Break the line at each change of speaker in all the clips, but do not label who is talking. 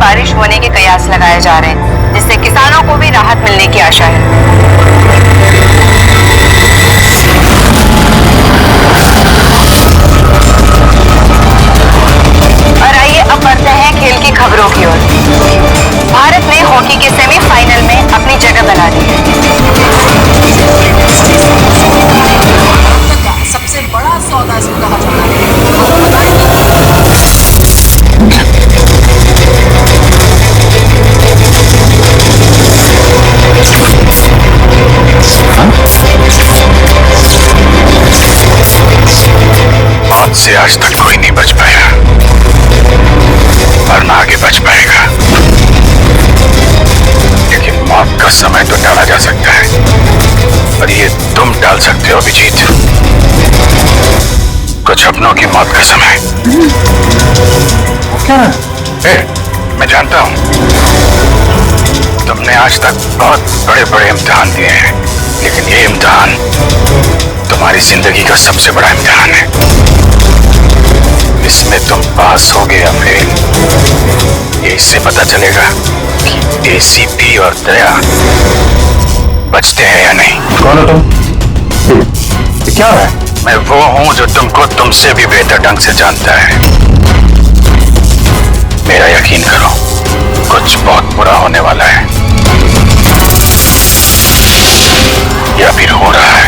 बारिश होने के कयास लगाए जा रहे हैं, जिससे किसानों को भी राहत मिलने की आशा है। और आइए अब बढ़ते हैं खेल की खबरों की ओर। भारत ने हॉकी के सेमीफाइनल में अपनी जगह बना ली है।
सबसे बड़ा सौदा इसको कहा जाता है।
आज से आज तक कोई नहीं बच पाया, और ना आगे बच पाएगा। लेकिन मौत का समय तो टाला जा सकता है, और ये तुम टाल सकते हो अभिजीत। कुछ अपनों की मौत का समय। क्या? मैं जानता हूं तुमने आज तक बहुत बड़े बड़े इम्तिहान दिए हैं, लेकिन ये इम्तिहान तुम्हारी जिंदगी का सबसे बड़ा इम्तिहान है। इसमें तुम पास होगे या फेल, ये इससे पता चलेगा कि एसीपी और दया बचते हैं या नहीं। कौन हो तुम? ये क्या है? मैं वो हूं जो तुमको तुमसे भी बेहतर ढंग से जानता है। मेरा यकीन करो, कुछ बहुत बुरा होने वाला है, या फिर हो रहा है।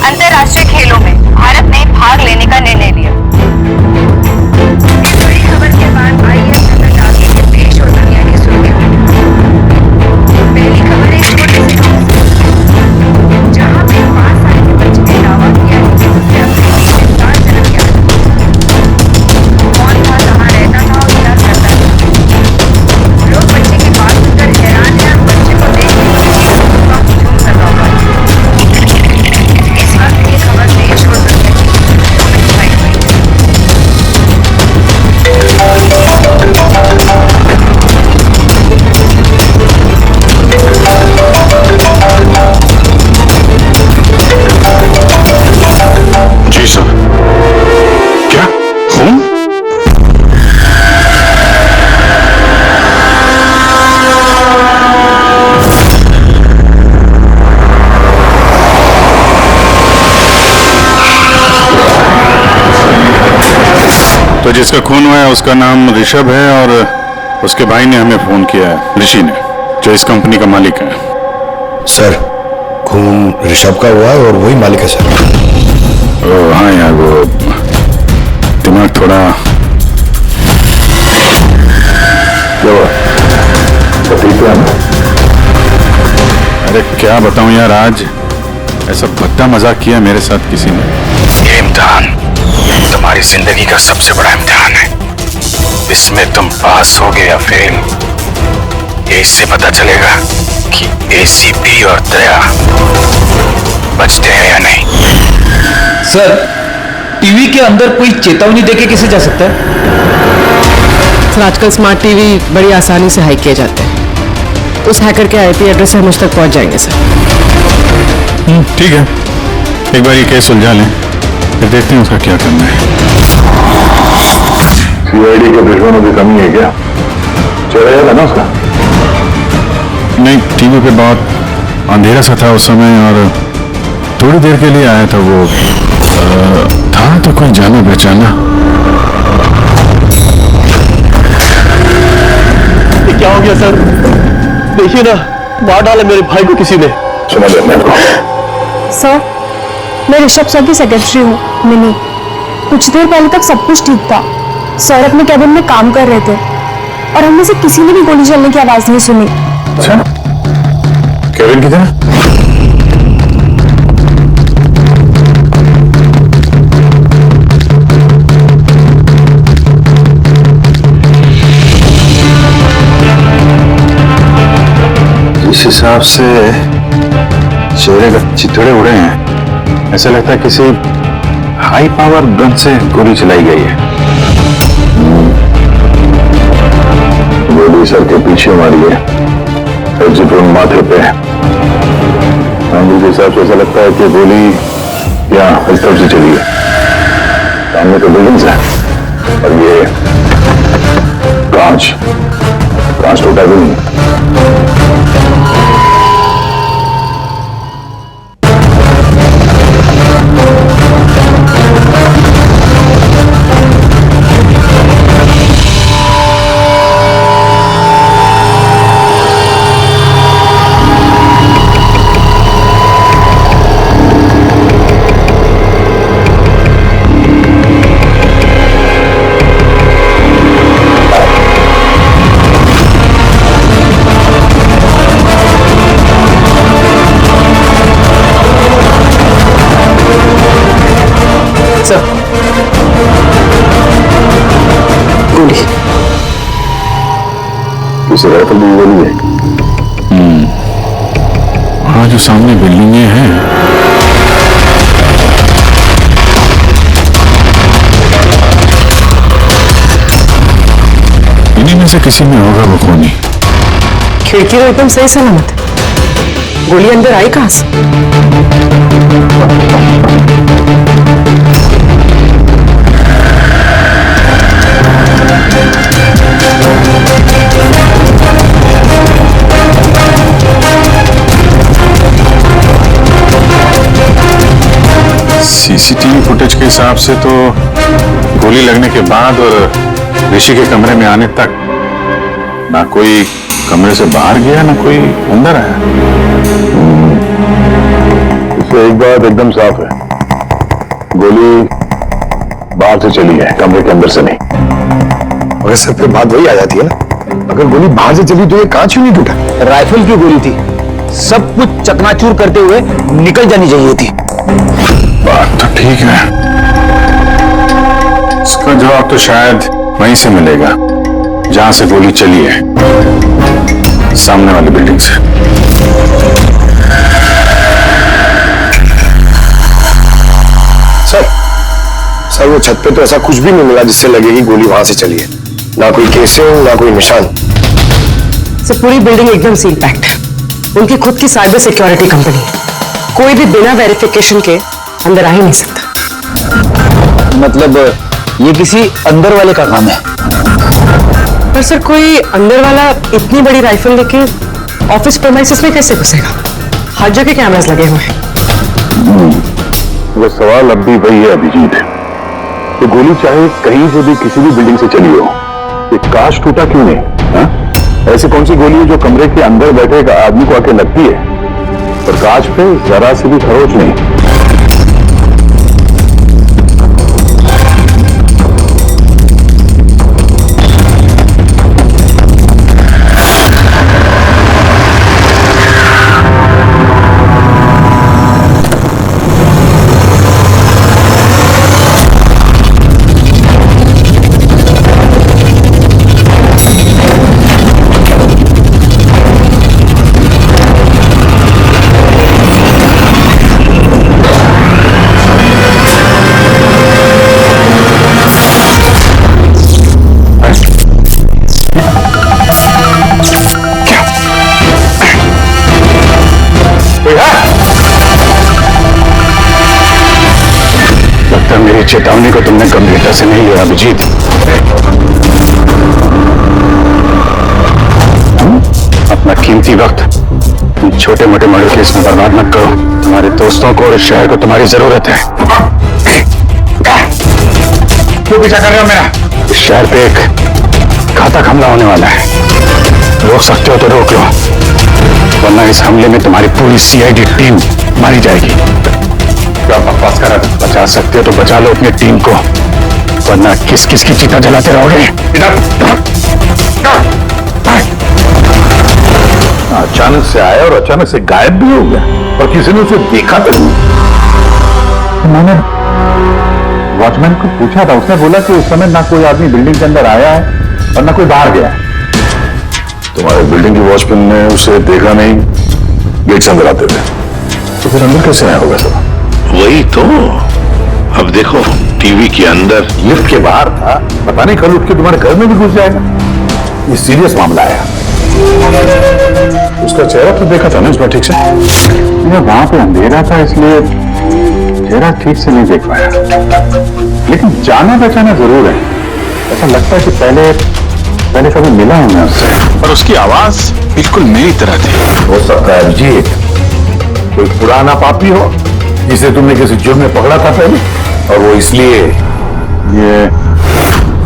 अंतर्राष्ट्रीय खेलों में भारत ने भाग लेने का निर्णय लिया। इस बड़ी खबर के बाद आइए नजर डालते हैं देश और दुनिया की सुर्खियों। पहली खबर एक छोटे से गांव से, जहां पे 5 साल के बच्चे ने दावा किया है कि उसने अपने लिए इंसान जन्म किया। कौन था, कहाँ रहता था और क्या करता था? लोग बच्चे की बात सुनकर हैरान हैं और बच्चे को देख के झूम लगा हुआ है। इस वक्त ये खबर देश और दुनिया की सुर्खियों में छाई हुई है।
जी सर। क्या खून? तो जिसका खून हुआ है उसका नाम ऋषभ है, और उसके भाई ने हमें फोन किया है, ऋषि ने, जो इस कंपनी का मालिक है।
सर, खून ऋषभ का हुआ है और वही मालिक है सर।
ओह हाँ यार, वो दिमाग थोड़ा अरे क्या बताऊं यार, आज ऐसा भद्दा मजाक किया मेरे साथ किसी ने। ये इम्तिहान तुम्हारी जिंदगी का सबसे बड़ा इम्तिहान है। इसमें तुम पास होगे या फेल, ये इससे पता चलेगा कि एसीपी और दया बचते हैं या नहीं।
सर, टीवी के अंदर कोई चेतावनी देके कैसे जा सकता है?
सर, आजकल स्मार्ट टीवी बड़ी आसानी से हैक किए जाते हैं। उस हैकर के आईपी एड्रेस से मुझ तक पहुंच जाएंगे सर।
ठीक है, एक बार ये केस सुलझा लें, फिर देखते हैं उसका क्या करना है।
सीआईडी के दुश्मनों की कमी है क्या? चला जाएगा ना उसका?
नहीं, टीवी पे बहुत अंधेरा सा था उस समय, और थोड़ी देर के लिए आया था वो। था तो कोई जाना पहचाना।
क्या हो गया सर? देखिए ना, मार डाला मेरे भाई को किसी ने।
सुना देने को।
सर, मैं ऋषभ सर की सेक्रेटरी हूँ, मिनी। कुछ देर पहले तक सब कुछ ठीक था। सर अपने कैबिन में काम कर रहे थे और हममें से किसी ने भी गोली चलने की आवाज नहीं सुनी।
अच्छा, केविन किधर? जिस हिसाब से चेहरे का चिथड़े उड़े हैं, ऐसा लगता है किसी हाई पावर गन से गोली चलाई गई है।
गोली सर के पीछे मारी है, एग्जिट माथे पे है। जिस हिसाब से ऐसा लगता है कि गोली यहाँ इस तरफ से चलिए, सामने तो बिल्डिंग्स है और ये कांच टूटा भी नहीं।
गोली
किसी राइफल में गोली है।
वहाँ जो सामने बिल्डिंगें हैं, इन्हीं में से किसी में होगा वो खूनी।
खिड़की तो एकदम सही सलामत है, गोली अंदर आई कहां से?
सीसीटीवी फुटेज के हिसाब से तो गोली लगने के बाद और ऋषि के कमरे में आने तक ना कोई कमरे से बाहर गया ना कोई अंदर आया।
इससे एक बात एकदम साफ है, गोली बाहर से चली है, कमरे के अंदर से नहीं।
मगर सर फिर बात वही आ जाती है ना, अगर गोली बाहर से चली तो ये कांच क्यों नहीं टूटा?
राइफल की गोली थी, सब कुछ चकनाचूर करते हुए निकल जानी चाहिए थी।
बात तो ठीक है, इसका जवाब तो शायद वहीं से मिलेगा जहां से गोली चली है, सामने वाली बिल्डिंग से।
सर वो छत पे तो ऐसा कुछ भी नहीं मिला जिससे लगे कि गोली वहां से चली है, ना कोई केसिंग ना कोई निशान।
सर पूरी बिल्डिंग एकदम सील पैक्ड है, उनकी खुद की साइबर सिक्योरिटी कंपनी है, कोई भी बिना वेरिफिकेशन के अंदर आ ही नहीं सकता।
मतलब ये किसी अंदर वाले का काम है।
पर सर कोई अंदर वाला इतनी बड़ी राइफल लेके ऑफिस प्रेमाइसिस में कैसे घुसेगा? हर जगह कैमरास लगे हुए हैं।
वो सवाल अब भी वही है अभिजीत, तो गोली चाहे कहीं से भी किसी भी बिल्डिंग से चली हो, ये कांच टूटा क्यों नहीं? हा? ऐसी कौन सी गोली है जो कमरे के अंदर बैठे एक आदमी को आके लगती है और कांच पे जरा से भी खरोच नहीं?
मेरी चेतावनी को तुमने गंभीरता से नहीं लिया अभिजीत। अपना कीमती वक्त छोटे मोटे मर्डर केस में बर्बाद मत करो, तुम्हारे दोस्तों को और इस शहर को तुम्हारी जरूरत है। क्यों पीछा कर रहे हो मेरा? इस शहर पे एक घातक हमला होने वाला है, रोक सकते हो तो रोक लो, वरना इस हमले में तुम्हारी पूरी सीआईडी टीम मारी जाएगी। क्या बकवास कर रहे? बचा सकते हो तो बचा लो अपनी टीम को, वरना किस किस की चिता जलाते रहोगे।
अचानक से आया और अचानक से गायब भी हो गया और किसी ने उसे देखा तो नहीं। मैंने वॉचमैन को पूछा था, उसने बोला कि उस समय ना कोई आदमी बिल्डिंग के अंदर आया है और ना कोई बाहर गया है। तुम्हारे बिल्डिंग के वॉचमैन ने उसे देखा नहीं, गेट से अंदर आते थे, तो फिर अंदर कैसे आया होगा सब?
वही तो, अब देखो टीवी के अंदर,
लिफ्ट के बाहर था, पता नहीं कल उठ के तुम्हारे घर में भी घुस जाएगा। ये सीरियस मामला है। उसका चेहरा तो देखा था ना इसमें ठीक से? वहां पे अंधेरा था इसलिए चेहरा ठीक से नहीं देख पाया, लेकिन जाना पहचाना जरूर है। ऐसा लगता है कि पहले कभी मिला हूं मैं उससे।
पर उसकी आवाज बिल्कुल मेरी तरह थी।
हो सकता है अभिजीत कोई पुराना पापी हो जिसे तुमने किसी जुर्म में पकड़ा था पहले, और वो इसलिए ये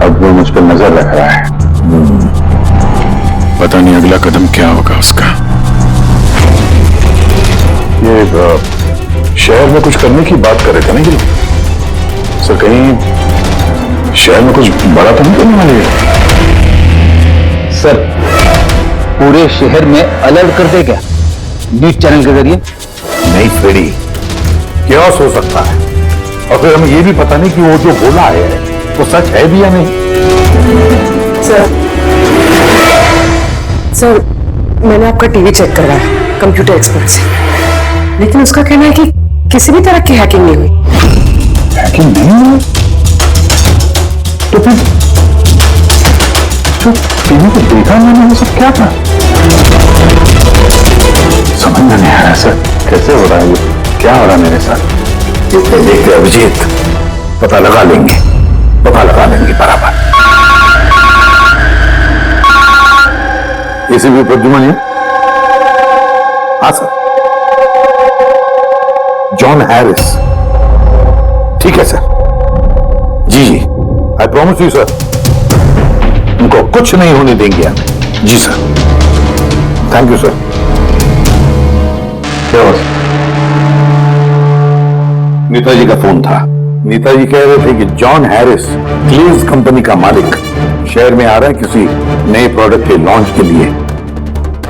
अब वो मुझ पर नजर रख रहा है।
पता नहीं अगला कदम क्या होगा उसका।
ये शहर में कुछ करने की बात कर रहे थे ना ये लोग? सर कहीं शहर में कुछ बड़ा तो नहीं करने वाले हैं?
सर पूरे शहर में अलर्ट कर दे क्या न्यूज चैनल के जरिए?
नहीं फ्रेडी, क्या हो सकता है, और फिर हमें ये भी पता नहीं कि वो जो बोला है वो सच है भी या नहीं।
सर मैंने आपका टीवी चेक करवाया कंप्यूटर एक्सपर्ट से, लेकिन उसका कहना है कि किसी भी तरह की हैकिंग नहीं हुई।
हैकिंग नहीं हुई? तो फिर जो टीवी को देखा मैंने वो सब क्या था? समझ में नहीं आ रहा सर, कैसे हो रहा है ये, क्या हो रहा है मेरे साथ? देखते देखते अभिजीत पता लगा लेंगे बराबर। एसीपी प्रद्युमन है? हाँ सर। जॉन हैरिस, ठीक है सर। जी आई प्रॉमिस यू सर, उनको कुछ नहीं होने देंगे हम। जी सर, थैंक यू सर। क्या हुआ? नेताजी का फोन था। नेताजी कह रहे थे कि जॉन हैरिस क्लीज कंपनी का मालिक शहर में आ रहा है किसी नए प्रोडक्ट के लॉन्च के लिए।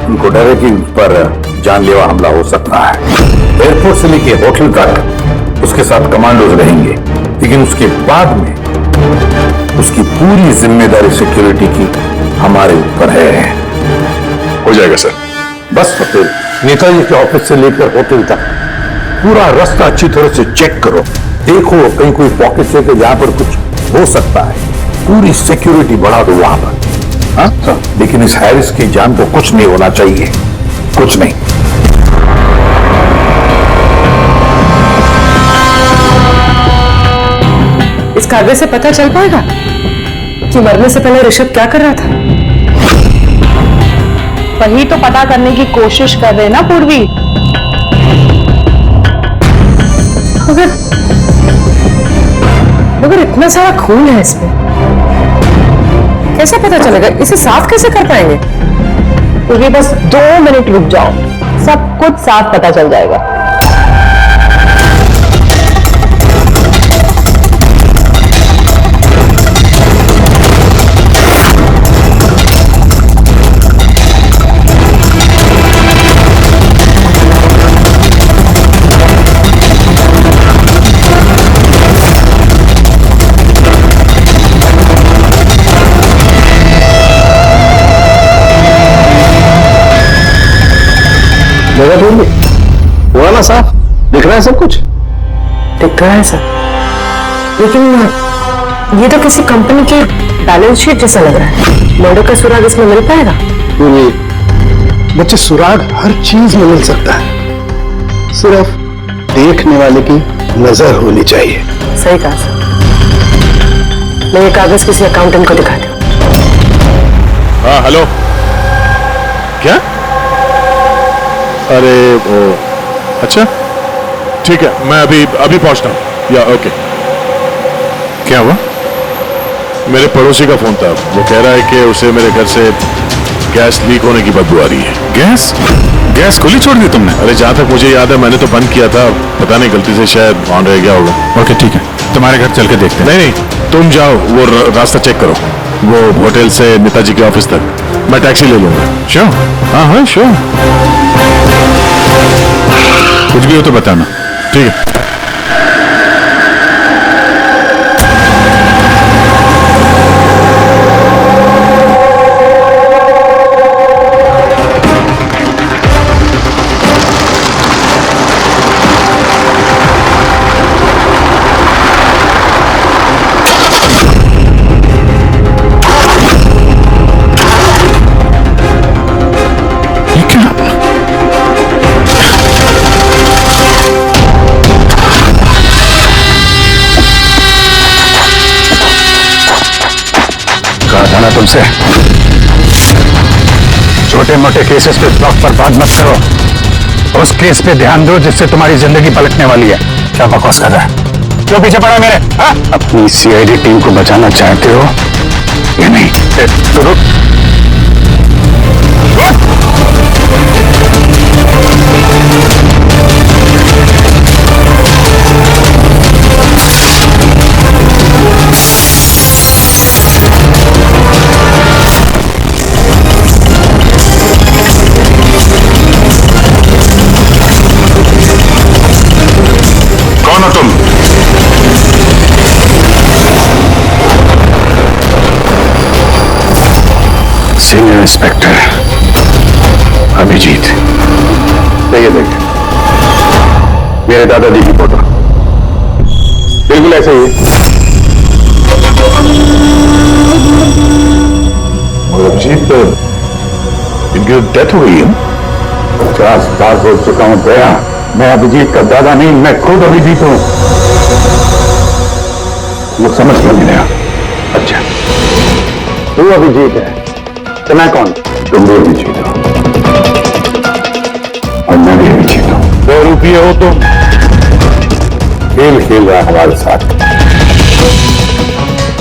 उनको डर है कि उस पर जानलेवा हमला हो सकता है। एयरपोर्ट से लेके होटल तक उसके साथ कमांडोज रहेंगे, लेकिन उसके बाद में उसकी पूरी जिम्मेदारी सिक्योरिटी की हमारे ऊपर है।
हो जाएगा सर।
बस फिर नेताजी के ऑफिस से लेकर होटल तक पूरा रास्ता अच्छी तरह से चेक करो, देखो कहीं कोई पॉकेट से जहां पर कुछ हो सकता है, पूरी सिक्योरिटी बढ़ा दो वहां पर। हाँ सर, लेकिन इस हैरिस की जान को कुछ नहीं होना चाहिए, कुछ नहीं।
इस कागज से पता चल पाएगा कि मरने से पहले ऋषभ क्या कर रहा था?
वही तो पता करने की कोशिश कर रहे ना पूर्वी।
अगर इतना सारा खून है इसमें, कैसे पता चलेगा? इसे साफ कैसे कर पाएंगे?
पूर्वी बस 2 मिनट रुक जाओ, सब कुछ साफ पता चल जाएगा।
जगह ढूंढ ली, हुआ ना साफ? दिख रहा है सब कुछ?
दिख रहा है सर, लेकिन ये तो किसी कंपनी के बैलेंस शीट जैसा लग रहा है। मर्डर का सुराग इसमें मिल पाएगा?
बच्चे, सुराग हर चीज में मिल सकता है, सिर्फ देखने वाले की नजर होनी चाहिए।
सही कहा सर। मैं ये कागज किसी अकाउंटेंट को दिखाती हूँ।
हाँ हेलो, क्या? अरे वो, अच्छा ठीक है, मैं अभी पहुंचता हूँ। या ओके। क्या हुआ? मेरे पड़ोसी का फोन था, वो कह रहा है कि उसे मेरे घर से गैस लीक होने की बदबू आ रही है। गैस खुली छोड़ दी तुमने? अरे जहां तक मुझे याद है मैंने तो बंद किया था, पता नहीं गलती से शायद ऑन रह गया होगा। ओके ठीक है, तुम्हारे घर चल के देखते हैं। नहीं तुम जाओ, वो रास्ता चेक करो, वो होटल से नेताजी के ऑफिस तक। मैं टैक्सी ले लूंगा। श्योर? हाँ श्योर। कुछ भी हो तो बताना, ठीक है? तुमसे, छोटे मोटे केसेस पे ब्लॉक पर बात मत करो, उस केस पे ध्यान दो जिससे तुम्हारी जिंदगी पलटने वाली है। क्या बकवास कर रहा है? क्यों पीछे पड़ा मेरे? हा? अपनी सीआईडी टीम को बचाना चाहते हो या नहीं? तो रुक। कौन हो तुम? Senior inspector Abhijeet. देखिए देखिए, मेरे दादाजी की फोटो बिल्कुल ऐसे ही है। अभिजीत, इनकी डेथ हुई है। 50 साल हो चुका हूं भैया, मैं अभिजीत का दादा नहीं, मैं खुद अभिजीत हूं। वो समझ में नहीं आया। अच्छा, तू अभिजीत है तो मैं कौन? तुम भी अभिजीत हो और मैं भी अभिजीत हूं। 2 रुपये हो तुम, खेल खेल रहा हमारे साथ,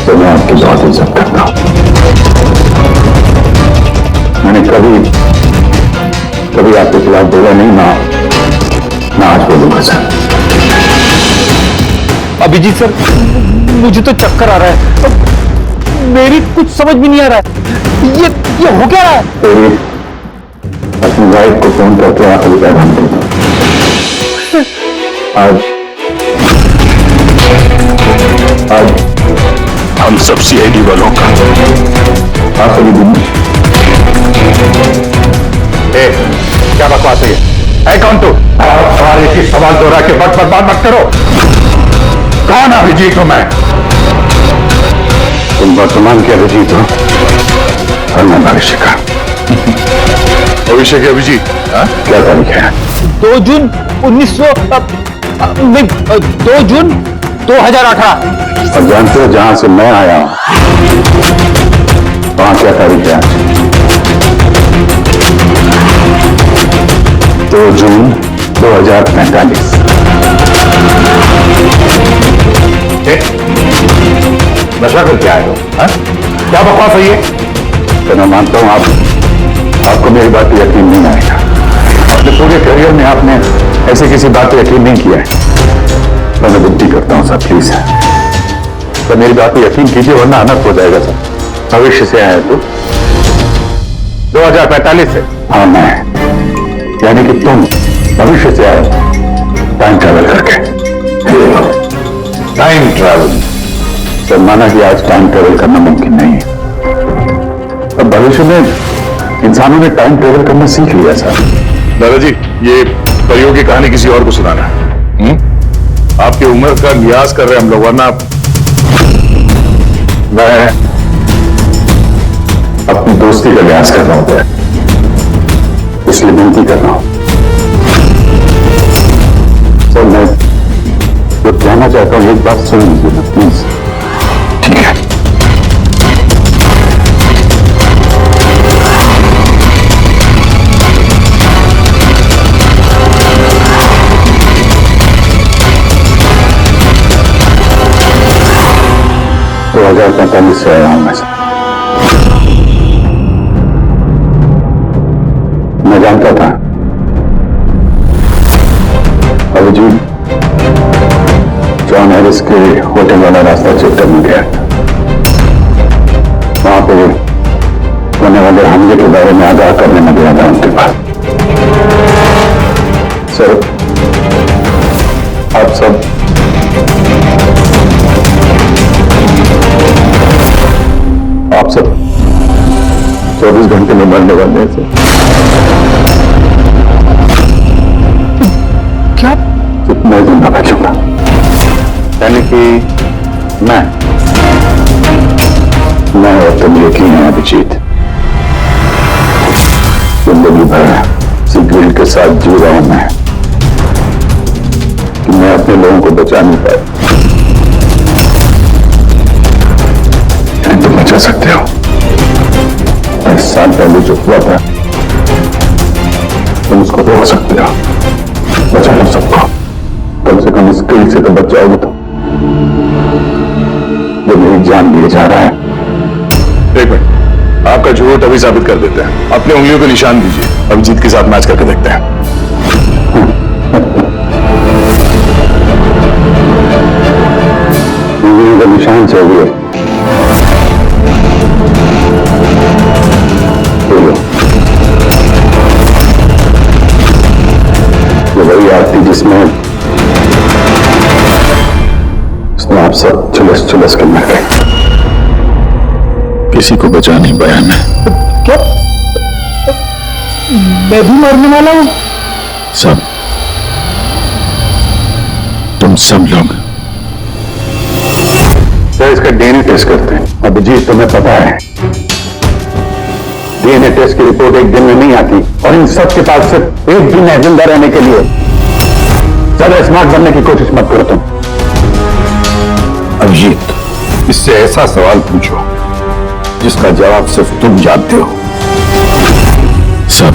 तो मैं आपकी बहुत इज्जत करता हूं। मैंने कभी आपके खिलाफ बोला नहीं, ना आज बोलूंगा सर।
अभिजीत सर, मुझे तो चक्कर आ रहा है, मेरी कुछ समझ भी नहीं आ रहा है। ये हो क्या रहा है?
तेरी अपनी वाइफ को फोन करके आखिरी पैगाम दे दो। आज हम सब सीआईडी वालों का आखिरी दिन। क्या बकवास है ये? है कौन तू? सारे की सवाल दोहरा के वक्त बर्बाद मत करो। कौन अभिजीत हूं मैं? तुम वर्तमान के अभिजीत हो और मैं भविष्य का। भविष्य के अभिजीत? क्या तारीख है?
2 जून 2 जून 2018।
और जानते हो जहां से मैं आया हूं वहां क्या तारीख है? 2 जून 2045। नशा करके आए हो? क्या बकवास है ये? तो मैं मानता हूं आपको मेरी बात पर यकीन नहीं आएगा। अपने पूरे करियर में आपने ऐसे किसी बात पर यकीन नहीं किया है। तो मैं विनती करता हूं सर, प्लीज तो मेरी बात पर यकीन कीजिए, वरना अनर्थ हो जाएगा सर। भविष्य से आया तू? 2045 से? हाँ मैं, यानी कि तुम भविष्य से आए टाइम ट्रैवल करके। टाइम ट्रैवल सर, माना कि आज टाइम ट्रेवल करना मुमकिन नहीं है, अब भविष्य में इंसानों ने टाइम ट्रेवल करना सीख लिया सर।
दादाजी, ये परियों की कहानी किसी और को सुनाना है। आपकी उम्र का लिहाज कर रहे हैं हम लोग, वरना
मैं अपनी दोस्ती का लिहाज कर रहा हूं, इसलिए विनती कर रहा हूं सर। मैं जो कहना चाहता हूं एक बात सुन लीजिए ना प्लीज। ठीक है। तो 2045 से आया हूं मैं जानता था अभिजीत जॉन हैरिस के होटल वाला रास्ता चेक करने गया, वहां पे होने वाले हमले के बारे में आगाह करने में गया था उनके पास। सर आप सब आप सब 24 घंटे में मरने वाले हैं सर।
क्या?
मैं जिंदा बचूंगा, यानी कि मैं और तुम यकीन है अभिजीत, जिंदगी भर सिगरेट के साथ जी रहा हूं मैं कि मैं अपने लोगों को बचा नहीं पाया। तुम बचा सकते हो?
27 साल पहले जो हुआ था तुम उसको रोक सकते हो, बचा लो सबको। कम से कम इस कई से तो बच जाओगे तुम। जो मेरी जान लिए जा रहा है।
एक मिनट, आपका झूठ अभी साबित कर देते हैं। अपने उंगलियों पे निशान दीजिए, अभिजीत के साथ मैच करके देखते हैं।
उंगलियों का निशान चाहिए, वही आरती जिसमें आप सब चुलस के मर गए।
किसी को बचा नहीं पाया मैं।
क्या मैं भी मरने वाला हूं?
सब, तुम सब लोग।
तो इसका डीएनए टेस्ट करते हैं। अभिजीत, तुम्हें पता है डीएनए टेस्ट की रिपोर्ट एक दिन में नहीं आती, और इन सब के पास सिर्फ एक दिन है जिंदा रहने के लिए। ज्यादा स्मार्ट बनने की कोशिश मत करो तुम।
अभिजीत,
इससे ऐसा सवाल पूछो जिसका जवाब सिर्फ तुम जानते हो।
सब।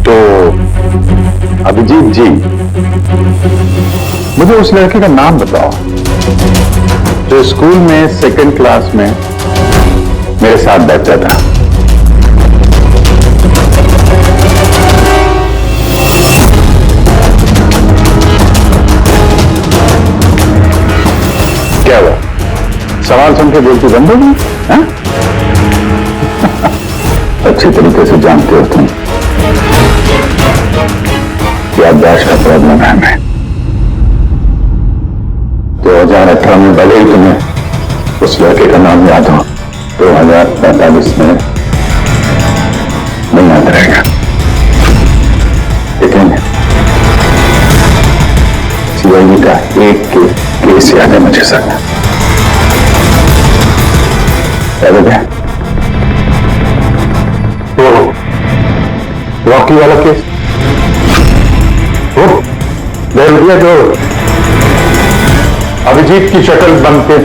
तो अभिजीत जी, मुझे उस लड़के का नाम बताओ जो स्कूल में सेकंड क्लास में मेरे साथ बैठता था। क्या हुआ? सवाल सुन के बोलती बंद हो गई? हाँ? अच्छी तरीके से जानते हो तुम याददाश्त का प्रॉब्लम है हमें। 2018 में भले ही तुम्हें उस लड़के का नाम याद हो, 2045 में नहीं याद रहेगा। लेकिन सीआईडी का एक केस याद है मुझे सर। याद है वो रॉकी वाला केस? वो बेलविया जो अभिजीत की शक्ल बन के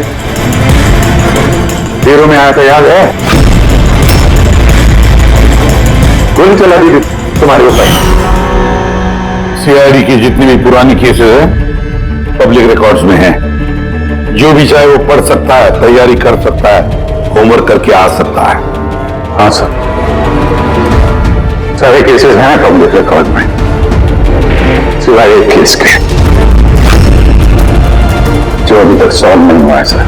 हीरो में आया था, याद है? गोली चला दी तुम्हारे ऊपर। सीआईडी की जितनी भी पुरानी केसेस है पब्लिक रिकॉर्ड्स में है। जो भी चाहे वो पढ़ सकता है, तैयारी कर सकता है, होमवर्क करके आ सकता है। हाँ सर, सारे केसेस हैं पब्लिक रिकॉर्ड में, सिवाय एक केस के जो अभी तक सॉल्व नहीं हुआ है सर।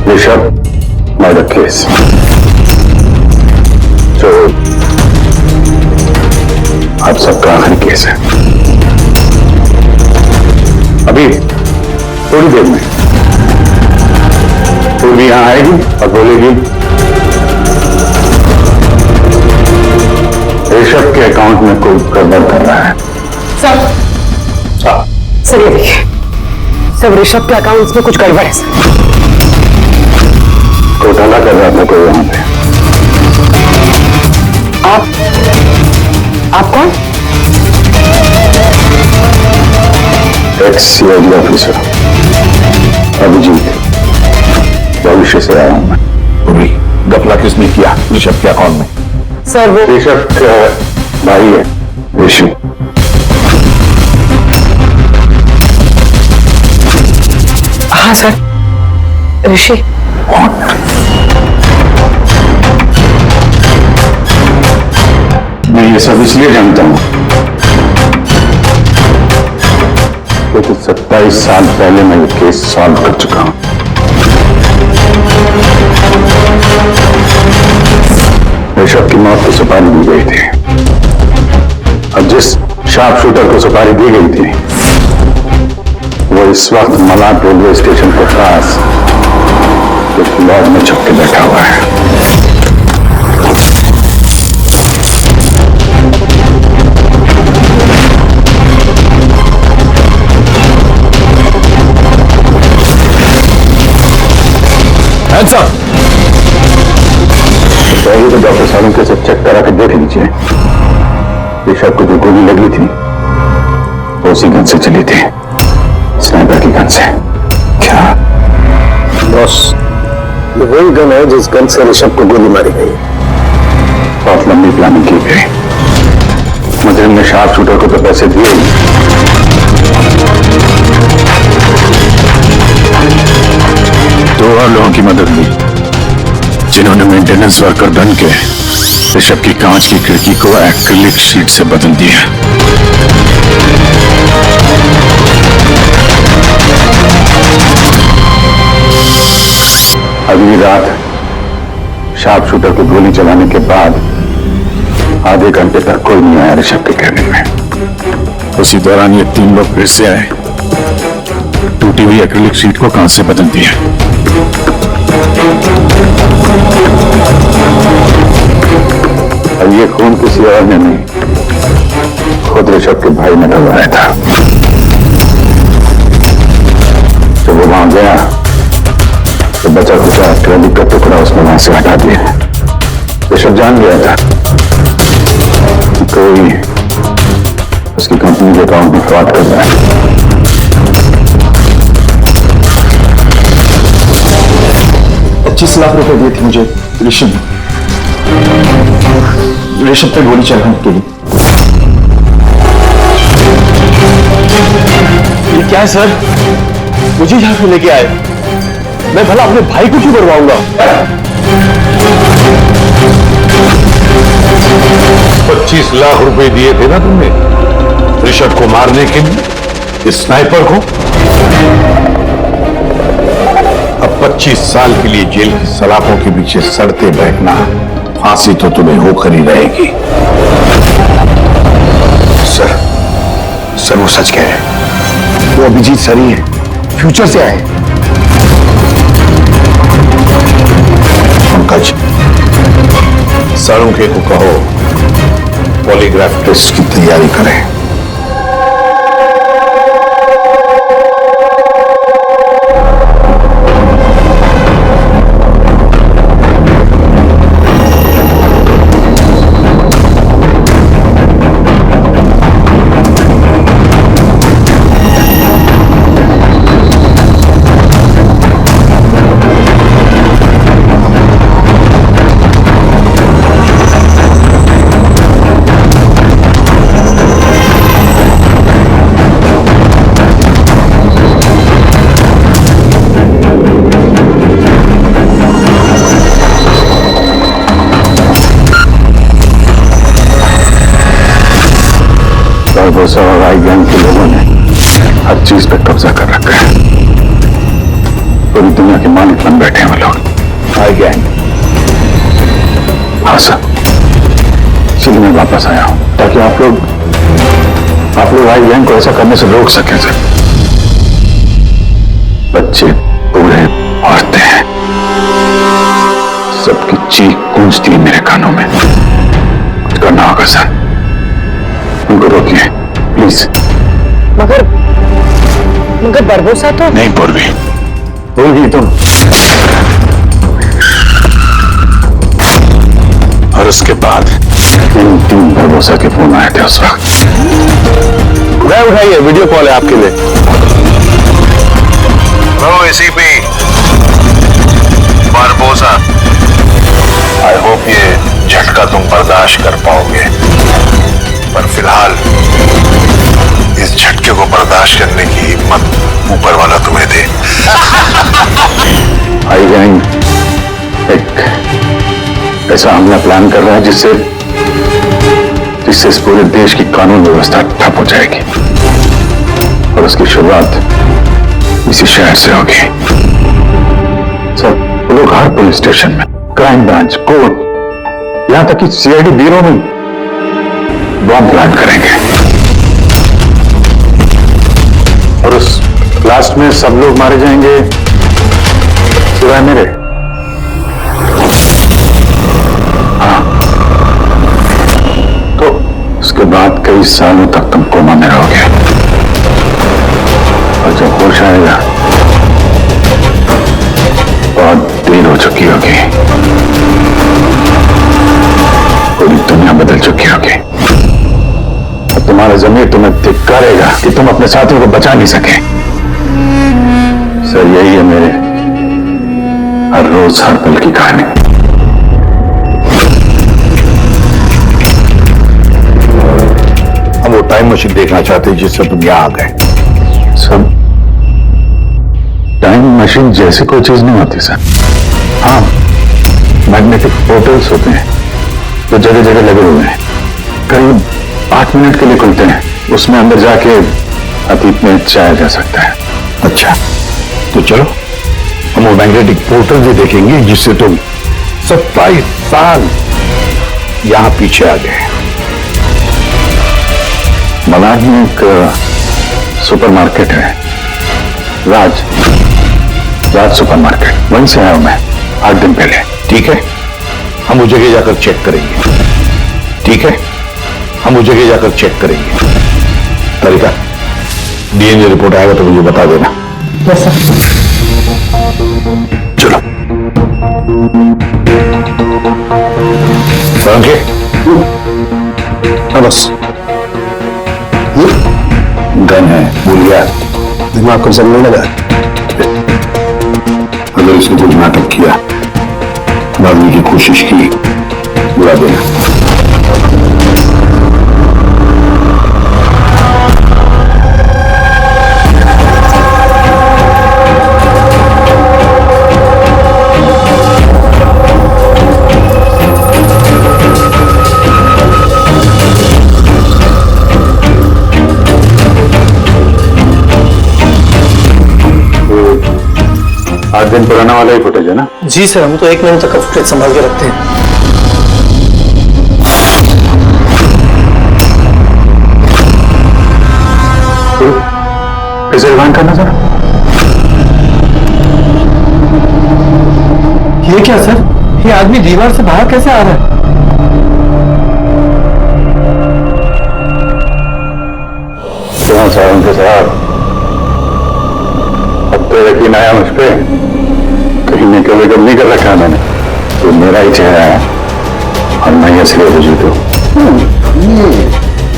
ऋषभ मर्डर केस, जो आप सबका आखिरी केस है। अभी थोड़ी देर में पूर्वी यहां आएगी और बोलेगी ऋषभ के अकाउंट में कोई गड़बड़ कर रहा है।
सर ये देखिए, सब ऋषभ के अकाउंट्स में कुछ गड़बड़ है सर।
घोटाला कर रहा था कोई वहां पे।
आप कौन?
एक्स सीआईडी ऑफिसर अभिजीत, भविष्य से आया हूं मैं। पूरी गफला किसने किया ऋषभ के अकाउंट में?
सर वो
ऋषभ का भाई है ऋषि।
हाँ सर, ऋषि।
मैं ये सब इसलिए जानता हूं क्योंकि 27 साल पहले मैं ये केस सॉल्व कर चुका हूं। ऋषभ की मौत को सुपारी दी गई थी, और जिस शार्प शूटर को सुपारी दी गई थी वो इस वक्त मलाड रेलवे स्टेशन के पास एक लॉज में छुप के बैठा हुआ है। पहले तो डॉक्टर साहब के साथ चेक करा के देख लीजिए, ऋषभ को जो गोली लगी थी वो उसी गन से चली थी, स्नाइपर की गन से। क्या बॉस,
ये वही गन है जिस गन से ऋषभ को गोली मारी गई।
बहुत लंबी प्लानिंग की गई। मुजरिम ने शार्प शूटर को तो पैसे दिए ही। दो और लोगों की मदद ली जिन्होंने मेंटेनेंस वर्कर बन के ऋषभ की कांच की खिड़की को एक्रिलिक शीट से बदल दिया। अगली रात शार्प शूटर को गोली चलाने के बाद आधे घंटे तक कोई नहीं आया ऋषभ के कैबिन में। उसी दौरान ये 3 लोग फिर से आए, टूटी हुई एक्रिलिक शीट को कांच से बदल दिया। और ये खून किसी और ने नहीं, खुद ऋषभ के भाई ने डलवाया था। जब वो वहां गया तो बचा खुचा एक्रिलिक का टुकड़ा उसने वहां से हटा दिया। ऋषभ जान गया था कि कोई उसकी कंपनी के अकाउंट में फ्रॉड कर रहा है।
25 लाख रुपए दिए थे मुझे ऋषभ पे गोली चलाने के लिए। ये क्या है सर? मुझे यहां क्यों लेके आए? मैं भला अपने भाई को क्यों करवाऊंगा?
25 लाख रुपए दिए थे ना तुमने ऋषभ को मारने के लिए, इस स्नाइपर को। अब 25 साल के लिए जेल की सलाखों के पीछे सड़ते बैठना, फांसी तो तुम्हें होकर ही रहेगी।
सर वो सच कह रहे हैं। वो अभिजीत सर ही है, फ्यूचर से आए।
पंकज, साळुंखे को कहो पॉलीग्राफ टेस्ट की तैयारी करें।
और आई गैंग के लोगों ने हर चीज पे कब्जा कर रखा है। पूरी दुनिया के मालिक बन बैठे हैं वो लोग। आई गैंग? हाँ सर, इसलिए मैं वापस आया हूं ताकि आप लोग आई गैंग को ऐसा करने से रोक सकें सर। बच्चे, बूढ़े, औरतें, सबकी चीख गूंजती है मेरे कानों में। कुछ करना होगा सर, उनको रोकिए प्लीज।
मगर बरबोसा तो
नहीं पूर्वी, भूल गई तुम। और उसके बाद इन 3 बरबोसा के फोन आए थे उस वक्त।
मैं उठाइए, वीडियो कॉल है आपके लिए।
Hello ACP Barbosa, I hope ये झटका तुम बर्दाश्त कर पाओगे, पर फिलहाल इस झटके को बर्दाश्त करने की हिम्मत ऊपर वाला तुम्हें दे।
आई गैंग एक ऐसा हमला प्लान कर रहा है जिससे इस पूरे देश की कानून व्यवस्था ठप हो जाएगी। और उसकी शुरुआत इसी शहर से होगी सर। वो लोग हर पुलिस स्टेशन में, क्राइम ब्रांच, कोर्ट, यहां तक कि सीआईडी ब्यूरो में बॉम्ब प्लांट करेंगे। और उस ब्लास्ट में सब लोग मारे जाएंगे सिवाय मेरे। हाँ, तो उसके बाद कई सालों तक तुम कोमा में रहोगे। और जब होश आएगा बहुत देर हो चुकी होगी, पूरी दुनिया बदल चुकी होगी। अब तुम्हारा ज़मीर तुम्हें धिक्कारेगा कि तुम अपने साथियों को बचा नहीं सके। सर यही है
हर रोज हर पल की कहानी।
हम वो टाइम मशीन देखना चाहते हैं जिससे तुम यहां आ गए।
सब टाइम मशीन जैसी कोई चीज नहीं होती सर। हाँ, मैग्नेटिक पोर्टल्स होते हैं जो जगह जगह लगे हुए हैं, करीब 8 मिनट के लिए खुलते हैं। उसमें अंदर जाके अतीत में जाया जा सकता है।
अच्छा, तो चलो हम वो मैग्नेटिक पोर्टल भी देखेंगे जिससे तुम 27 साल यहां पीछे आ गए।
मलाड में एक सुपरमार्केट है, राज सुपरमार्केट, वहीं से आया हूं मैं 8 दिन पहले।
ठीक है, हम उस जगह जाकर चेक करेंगे। ठीक है, हम उस जगह जाकर चेक करेंगे। तरीका, डीएनए रिपोर्ट आएगा तो मुझे बता देना। चलो फ्रांके,
बस
गन है, भूल गया,
दिमाग को जम नहीं लगा।
अगर इसने कुछ नाटक किया, भागने की कोशिश की, बुला देना।
आठ दिन पुराना वाला ही फुटेज है ना?
जी सर, हम तो 1 महीने तक का फुटेज संभाल के रखते हैं।
इसे रिवाइंड करना सर।
ये क्या सर, ये आदमी दीवार से बाहर कैसे आ रहा है?
क्यों सर, उनके साथ अब तो यकीन आया मुझ पे, कहीं ने कभी कब नहीं कर रखा मैंने। तो मेरा ही चेहरा है और मैं असली वजूद हूँ।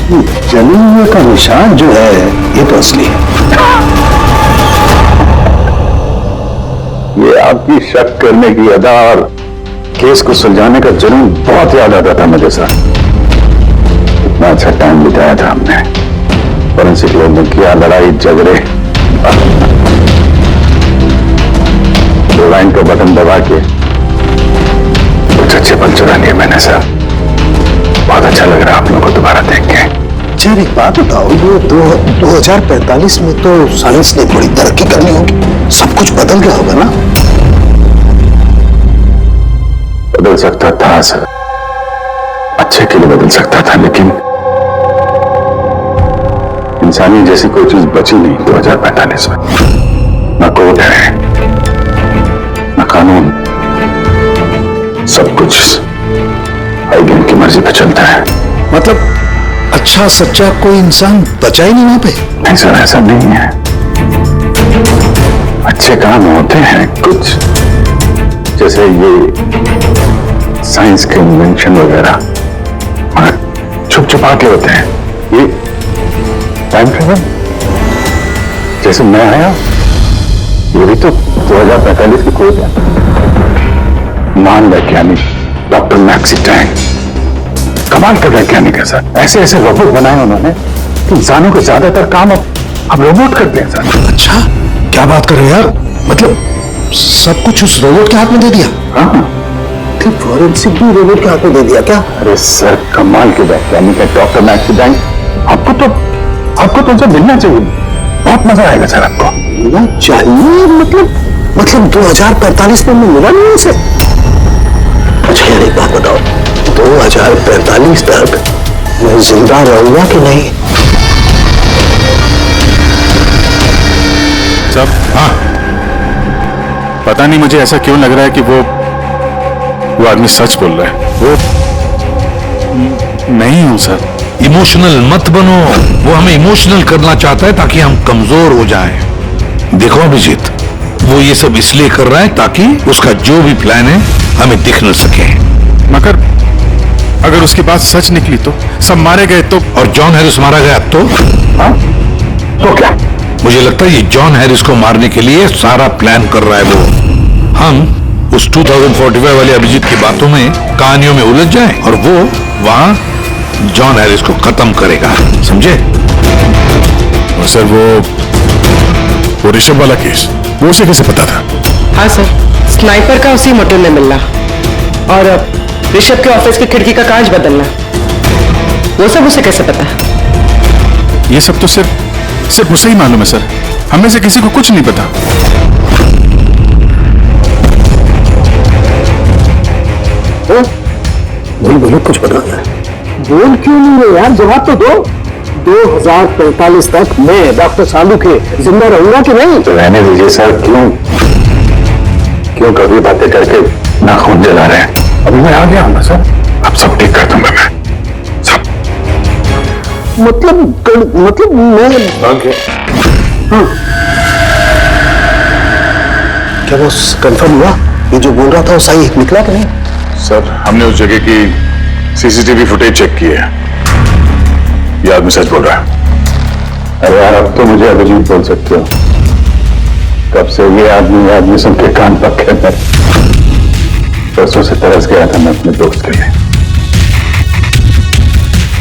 ये जले हुए का निशान जो है ये तो असली है।
ये आपकी शक करने की अदा और केस को सुलझाने का जुनून बहुत याद आता था मुझे सर। इतना अच्छा टाइम बिताया था हमने, फोरेंसिक लोगों ने किया, लड़ाई झगड़े, लाइन का बटन दबा के कुछ अच्छे पल चुरा लिए मैंने सर। बहुत अच्छा लग रहा है आप लोगों को दोबारा देख के।
सर एक बात बताओ, ये 2045 में तो साइंस ने बड़ी तरक्की करनी होगी, सब कुछ बदल गया होगा ना?
बदल सकता था सर, अच्छे के लिए बदल सकता था, लेकिन इंसानी जैसी कोई चीज बची नहीं 2045 में। न कोर्ट है, न कानून, सब कुछ आईगन की मर्जी पे चलता है।
मतलब अच्छा सच्चा कोई इंसान बचा ही नहीं वहां पे?
नहीं सर, ऐसा नहीं है। अच्छे काम होते हैं कुछ, जैसे ये साइंस के इन्वेंशन वगैरह, मगर छुप छुपा के होते हैं। ये टाइम ट्रेवल जैसे मैं आया, ये भी तो 2045 की खोज है। महान वैज्ञानिक डॉक्टर मैक्सी टैंक, कमाल का वैज्ञानिक है सर। ऐसे ऐसे रोबोट बनाए उन्होंने कि इंसानों के ज्यादातर काम अब रोबोट करते हैं सर।
अच्छा, क्या बात कर रहे हो यार? मतलब सब कुछ उस रोबोट के हाथ में दे दिया?
हाँ,
फोरेंसिक भी रोबोट के हाथ में दे दिया क्या?
अरे सर, कमाल के वैज्ञानिक है डॉक्टर मैक्सी टैंक। आपको तो उनसे मिलना चाहिए, बहुत मजा आएगा सर आपको।
मिलना चाहिए? मतलब 2045 में मैं मिला नहीं उनसे? अच्छा यार एक बात बताओ, 2045 तक मैं जिंदा रहूंगा कि नहीं?
सब हाँ, पता नहीं मुझे ऐसा क्यों लग रहा है कि वो आदमी सच बोल रहा है। वो नहीं हूं सर।
इमोशनल मत बनो, वो हमें इमोशनल करना चाहता है ताकि हम कमजोर हो जाएं। देखो अभिजीत, वो ये सब इसलिए कर रहा है ताकि उसका जो भी प्लान है हमें दिख न सके।
मगर अगर उसकी बात सच निकली तो सब मारे गए तो?
और जॉन हैरिस मारा गया तो?
हाँ? तो क्या?
मुझे लगता है ये जॉन हैरिस को मारने के लिए सारा प्लान कर रहा है वो। हम उस 2045 वाले अभिजीत की बातों में, कहानियों में उलझ जाए और वो वहां जॉन हैरिस को खत्म करेगा, समझे?
और सर वो ऋषभ वाला केस, वो उसे कैसे पता था?
हाँ सर, स्नाइपर का उसी मोटिव में मिलना और ऋषभ के ऑफिस की खिड़की का कांच बदलना, वो सब उसे कैसे पता?
ये सब तो सिर्फ उसे ही मालूम है सर, हमें से किसी को कुछ नहीं पता।
बोलो कुछ बताना है। बोल क्यों नहीं रहे यार, जवाब तो दो। 2045 तक मैं डॉक्टर सालू के जिंदा रहूंगा कि नहीं? तो रहने दीजिए सर, क्यों कभी बातें करके नाखून जला रहे हैं? अभी मैं आ गया हूं ना सर,
अब सब ठीक कर दूंगा मैं, सब।
मतलब मैं हाँ। क्या वो कंफर्म हुआ? ये जो बोल रहा था वो सही निकला कि नहीं?
सर हमने उस जगह की सीसीटीवी फुटेज चेक की है, ये आदमी सच बोल रहा है।
अरे यार, अब तो मुझे अभिजीत बोल सकते हो। कब से ये आदमी सुन के कान पक्के में। परसों से तरस गया था मैं अपने दोस्त के लिए।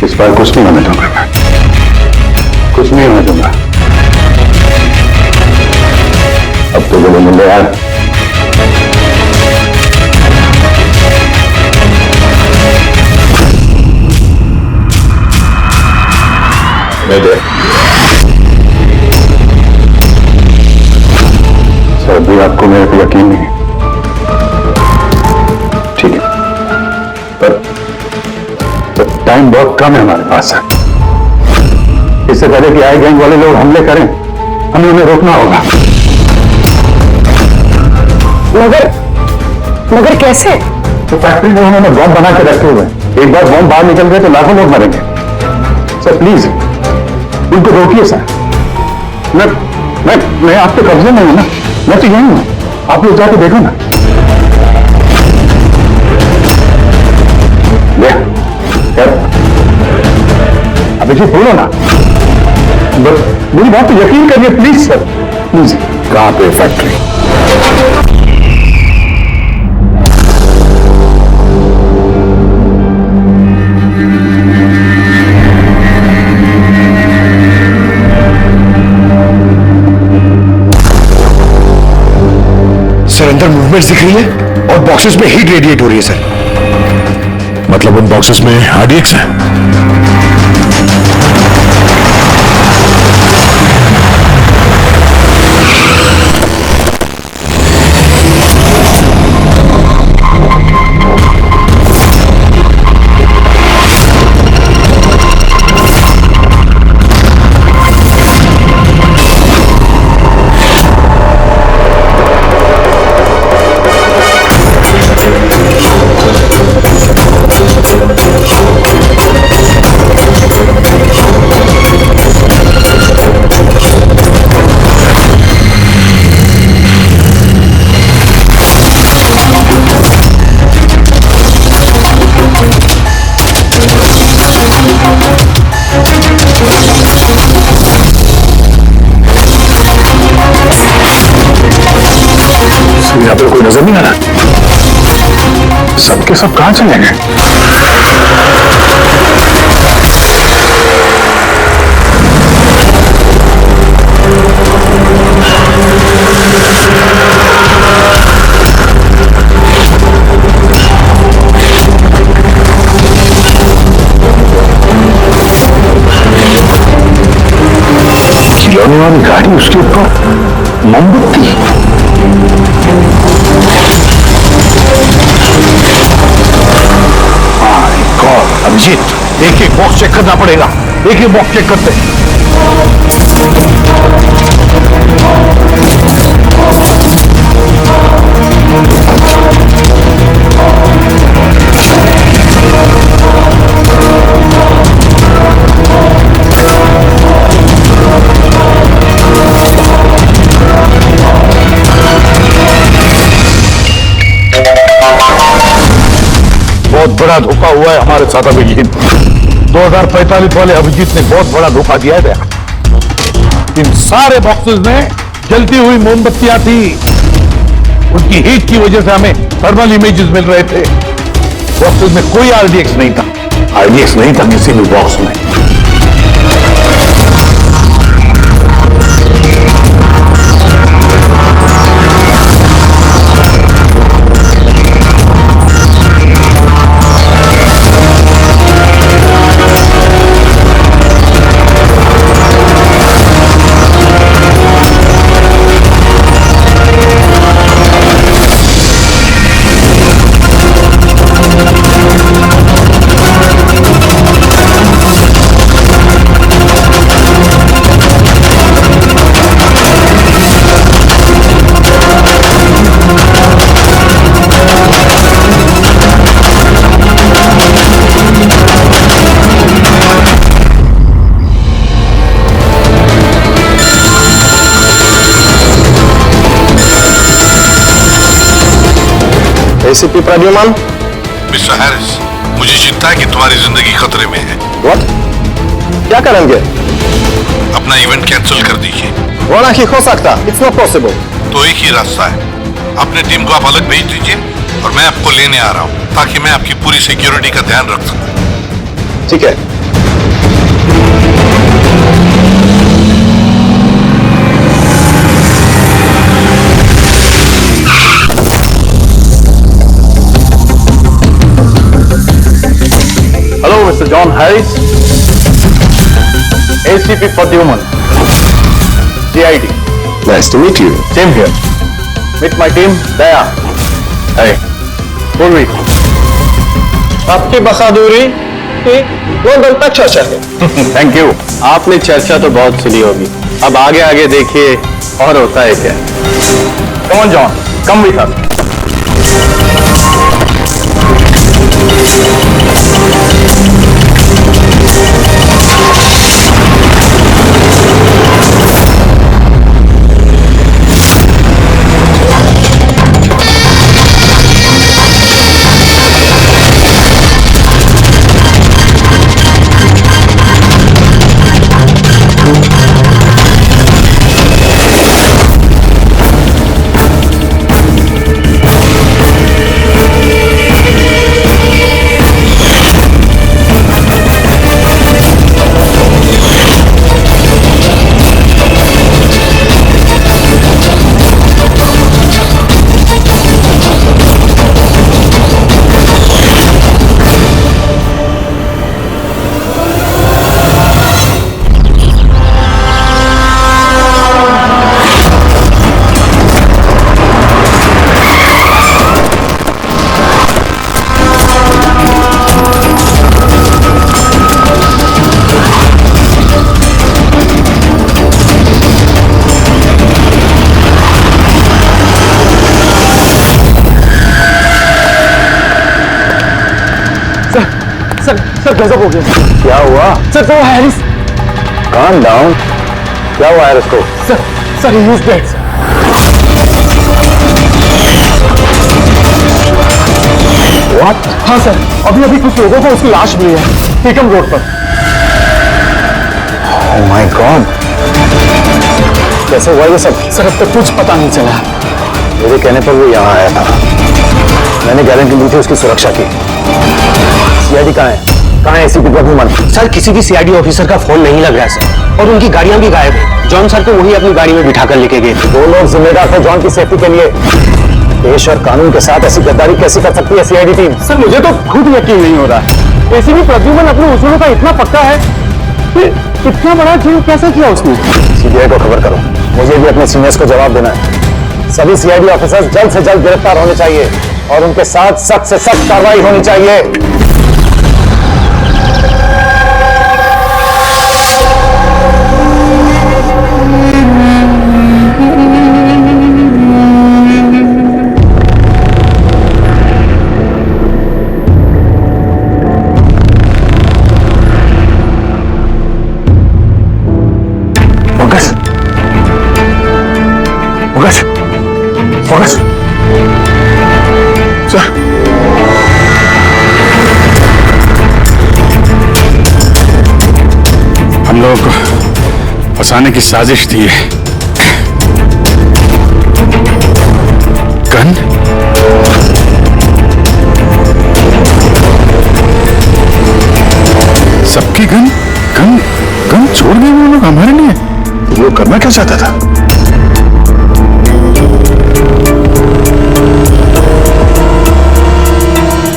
इस बार कुछ नहीं होने दूंगा मैं, कुछ नहीं होने दूंगा। अब तो बोलो मुझे यार, सर अभी आपको मेरे पे यकीन नहीं, ठीक है, पर टाइम बहुत कम है हमारे पास। इससे पहले कि आई गैंग वाले लोग हमले करें, हमें उन्हें रोकना होगा।
मगर कैसे?
तो फैक्ट्री में उन्होंने बॉम्ब बना के रखे हुए हैं, एक बार बॉम्ब बाहर निकल गए तो लाखों लोग मरेंगे। सर प्लीज उनको रोकिए सर। मैं आपके कब्जे में हूं ना, मैं तो यही हूं, आप लोग जाके देखो ना। अभिजीत बोलो ना, मेरी बात तो यकीन करिए प्लीज सर, प्लीज। कहां पे फैक्ट्री?
सर अंदर मूवमेंट्स दिख रही है और बॉक्सेस में हीट रेडिएट हो रही है सर। मतलब उन बॉक्सेस में RDX है? यहाँ पे कोई नजर नहीं आ रहा, सबके सब कहां चले गए? खिलौने वाली गाड़ी, उसके ऊपर मोमबत्ती। अभिजीत, एक एक बॉक्स चेक करना पड़ेगा, एक एक बॉक्स चेक करते हैं। बहुत बड़ा धोखा हुआ है हमारे साथ अभिजीत। 2045 वाले अभिजीत ने बहुत बड़ा धोखा दिया है। इन सारे बॉक्सेस में जलती हुई मोमबत्तियां थी।
उनकी हीट की वजह से हमें थर्मल इमेजेस मिल रहे थे। बॉक्सेस में कोई आरडीएक्स नहीं था, आरडीएक्स नहीं था किसी भी बॉक्स में।
एसीपी प्रद्युमन।
मिस्टर हैरिस, मुझे चिंता है कि तुम्हारी जिंदगी खतरे में है।
व्हाट? क्या करेंगे?
अपना इवेंट कैंसिल कर दीजिए।
वो नहीं हो सकता, इट्स नॉट पॉसिबल।
तो एक ही रास्ता है, अपने टीम को आप अलग भेज दीजिए और मैं आपको लेने आ रहा हूँ ताकि मैं आपकी पूरी सिक्योरिटी का ध्यान रख सकूं।
ठीक है।
Hello, Mr. John Harris, ACP Pradyuman, CID.
Nice to meet you.
Same here. Meet my team, Daya. Hey, Purvi.
आपकी बहादुरी की वो दल तक चर्चा है।
Thank you.
आपने चर्चा तो बहुत सुनी होगी, अब आगे आगे देखिए और होता है क्या।
Come on, John. Come with us.
Sir गजब हो गया।
क्या हुआ?
सर वो हैरिस।
Calm down. क्या हुआ है इसको?
Sir he is dead.
What?
हाँ सर, अभी कुछ लोगों को उसकी लाश मिली है टेकम रोड पर।
Oh my God. कैसे हुआ ये सब?
सर अब तक कुछ पता नहीं चला।
मेरे कहने पर वो यहाँ आया था, मैंने गारंटी ली थी उसकी सुरक्षा की। सीआईडी कहाँ है? कहाँ है एसीपी प्रद्युमन?
सर किसी भी सीआईडी ऑफिसर का फोन नहीं लग रहा है सर, और उनकी गाड़ियां भी गायब है। जॉन सर को वही अपनी गाड़ी में बिठाकर लेके गए थे।
2 लोग जिम्मेदार थे जॉन की सेफ्टी के लिए। देश और कानून के साथ ऐसी गद्दारी कैसे कर सकती है सीआईडी टीम?
सर मुझे तो खुद यकीन नहीं हो रहा है। एसीपी प्रद्युमन अपने उसूलों का इतना पक्का है कि इतना बड़ा जुर्म कैसे किया उसने?
सीबीआई को खबर करो, मुझे भी अपने सीनियर्स को जवाब देना है। सभी सीआईडी ऑफिसर्स जल्द से जल्द गिरफ्तार होने चाहिए और उनके साथ सख्त से सख्त कार्रवाई होनी चाहिए।
फोकस। सर
हम लोगों को फंसाने की साजिश थी है। गन? सबकी गन गन गन छोड़ गए वो लोग हमारे लिए।
वो करना क्या चाहता था?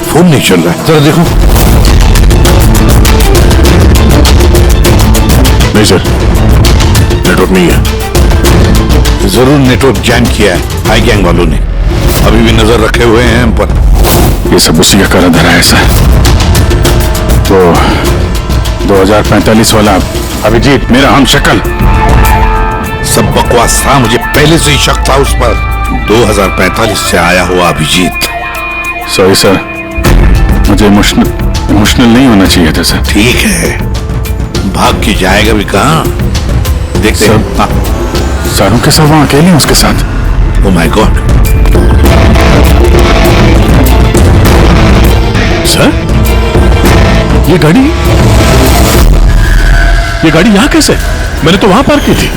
फोन नहीं चल रहा है, जरा देखो।
नहीं सर, नेटवर्क नहीं है।
जरूर नेटवर्क जैम किया है हाई गैंग वालों ने, अभी भी नजर रखे हुए हैं हम पर।
ये सब उसी का करा धरा है सर। तो 2045 वाला अभिजीत मेरा हम शक्ल।
सब बकवास था, मुझे पहले से ही शक था उस पर। 2045 से आया हुआ अभिजीत।
सॉरी सर, मुझे इमोशनल नहीं होना चाहिए था सर।
ठीक है, भाग के जाएगा भी कहाँ, देखते हैं।
सारों के साथ वहां अकेले हैं उसके साथ।
Oh my God.
सर, ये गाड़ी यहां कैसे? मैंने तो वहां पार्क की थी।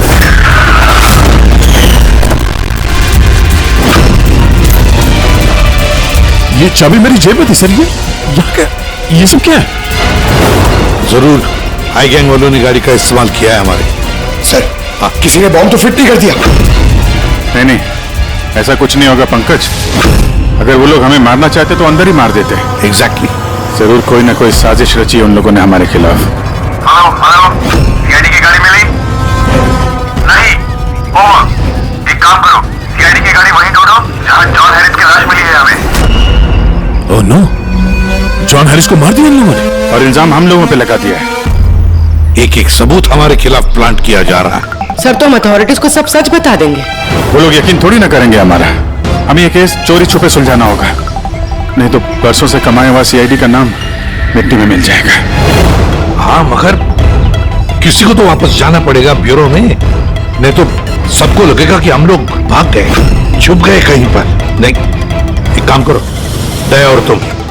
ये चाबी मेरी जेब में थी सर। ये सब क्या है?
जरूर हाई गैंग वालों ने गाड़ी का इस्तेमाल किया है हमारे।
सर, किसी ने बॉम्ब तो फिट नहीं कर दिया?
नहीं, ऐसा कुछ नहीं होगा पंकज। अगर वो लोग हमें मारना चाहते तो अंदर ही मार देते।
एग्जैक्टली।
जरूर कोई ना कोई साजिश रची है उन लोगों ने हमारे खिलाफ।
हेलो, सीआईडी की गाड़ी मिली? नहीं। ओवर, एक काम करो, सीआईडी की गाड़ी वहीं ढूंढो जहां जॉन हैरिस की लाश मिली है हमें।
ओह नो, जॉन हैरिस को मार दिया इन लोगों ने
और इल्जाम हम लोगों पे लगा दिया है।
एक एक सबूत हमारे खिलाफ प्लांट किया जा रहा है।
सर, तो हम अथॉरिटीज को सब सच बता देंगे।
वो लोग यकीन थोड़ी ना करेंगे हमारा। हमें ये केस चोरी छुपे सुलझाना होगा, नहीं तो बरसों से कमाया हुआ सीआईडी का नाम मिट्टी में मिल जाएगा।
हाँ, मगर किसी को तो वापस जाना पड़ेगा ब्यूरो में, नहीं तो सबको लगेगा कि हम लोग भाग गए, छुप गए कहीं पर। नहीं, एक काम करो, दया और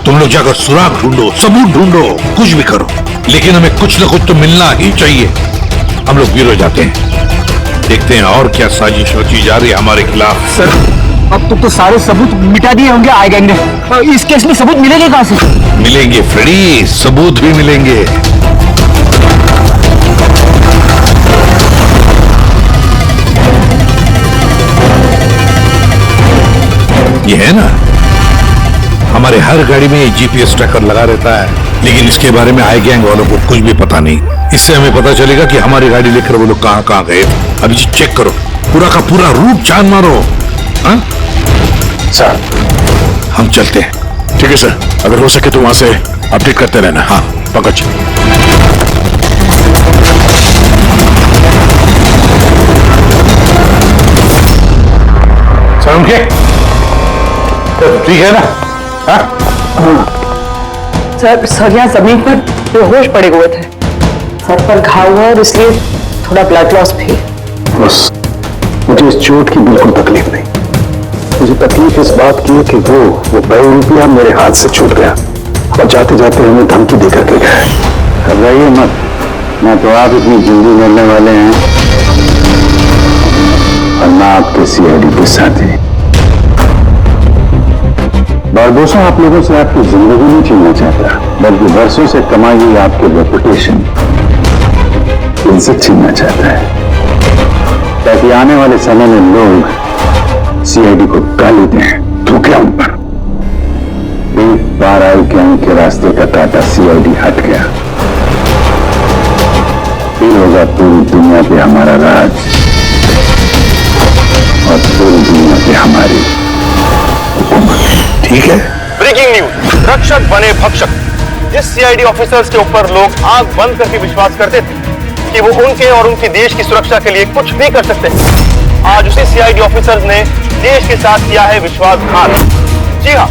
तुम लोग जाकर सुराग ढूंढो, सबूत ढूंढो, कुछ भी करो, लेकिन हमें कुछ न कुछ तो मिलना ही चाहिए। हम लोग ब्यूरो जाते हैं, देखते हैं और क्या साजिश रची जा रही है हमारे खिलाफ।
सर, अब तो सारे सबूत मिटा दिए होंगे आई गैंग ने। इस केस में सबूत मिलेंगे कहां से?
मिलेंगे फ्रेडी, सबूत भी मिलेंगे। ये है ना, हमारे हर गाड़ी में जीपीएस ट्रैकर लगा रहता है, लेकिन इसके बारे में हाई गैंग वालों को कुछ भी पता नहीं। इससे हमें पता चलेगा कि हमारी गाड़ी लेकर वो लोग कहां कहां गए। अभी चेक करो, पूरा का पूरा रूट छान मारो। हाँ
सर,
हम चलते हैं।
ठीक है सर, अगर हो सके तो वहां से अपडेट करते रहना। हाँ पंकज।
सर, उनके ठीक है ना? हाँ?
सर यहाँ जमीन पर बेहोश पड़े हुए थे, सर पर घाव हुआ और इसलिए थोड़ा ब्लड लॉस भी।
बस मुझे इस चोट की बिल्कुल तकलीफ नहीं। मुझे तकलीफ इस बात की है कि वो ₹1,000 मेरे हाथ से छूट गया और जाते जाते हमें धमकी देकर के गए।
घबराइए मत, ना तो आप इतनी जल्दी मरने वाले हैं और ना आपके सीआईडी के साथी। बारदोसों आप लोगों से आपकी जिंदगी नहीं छीनना चाहता, बल्कि वर्षों से कमाई हुई आपकी रेपुटेशन, इज्जत छीनना चाहता है, ताकि आने वाले समय में लोग सीआईडी को गाली दें, थूकें उन पर। एक बार आई गैंग के रास्ते का कांटा सीआईडी हट गया, फिर होगा पूरी दुनिया पे हमारा राज और पूरी दुनिया पे हमारी हुकूमत।
ठीक है।
ब्रेकिंग न्यूज, रक्षक बने भक्षक। जिस सीआईडी ऑफिसर्स के ऊपर लोग आंख बंद करके विश्वास करते थे कि वो उनके और उनके देश की सुरक्षा के लिए कुछ भी कर सकते हैं, आज उसी सीआईडी ऑफिसर्स ने देश के साथ किया है विश्वासघात। जी हाँ,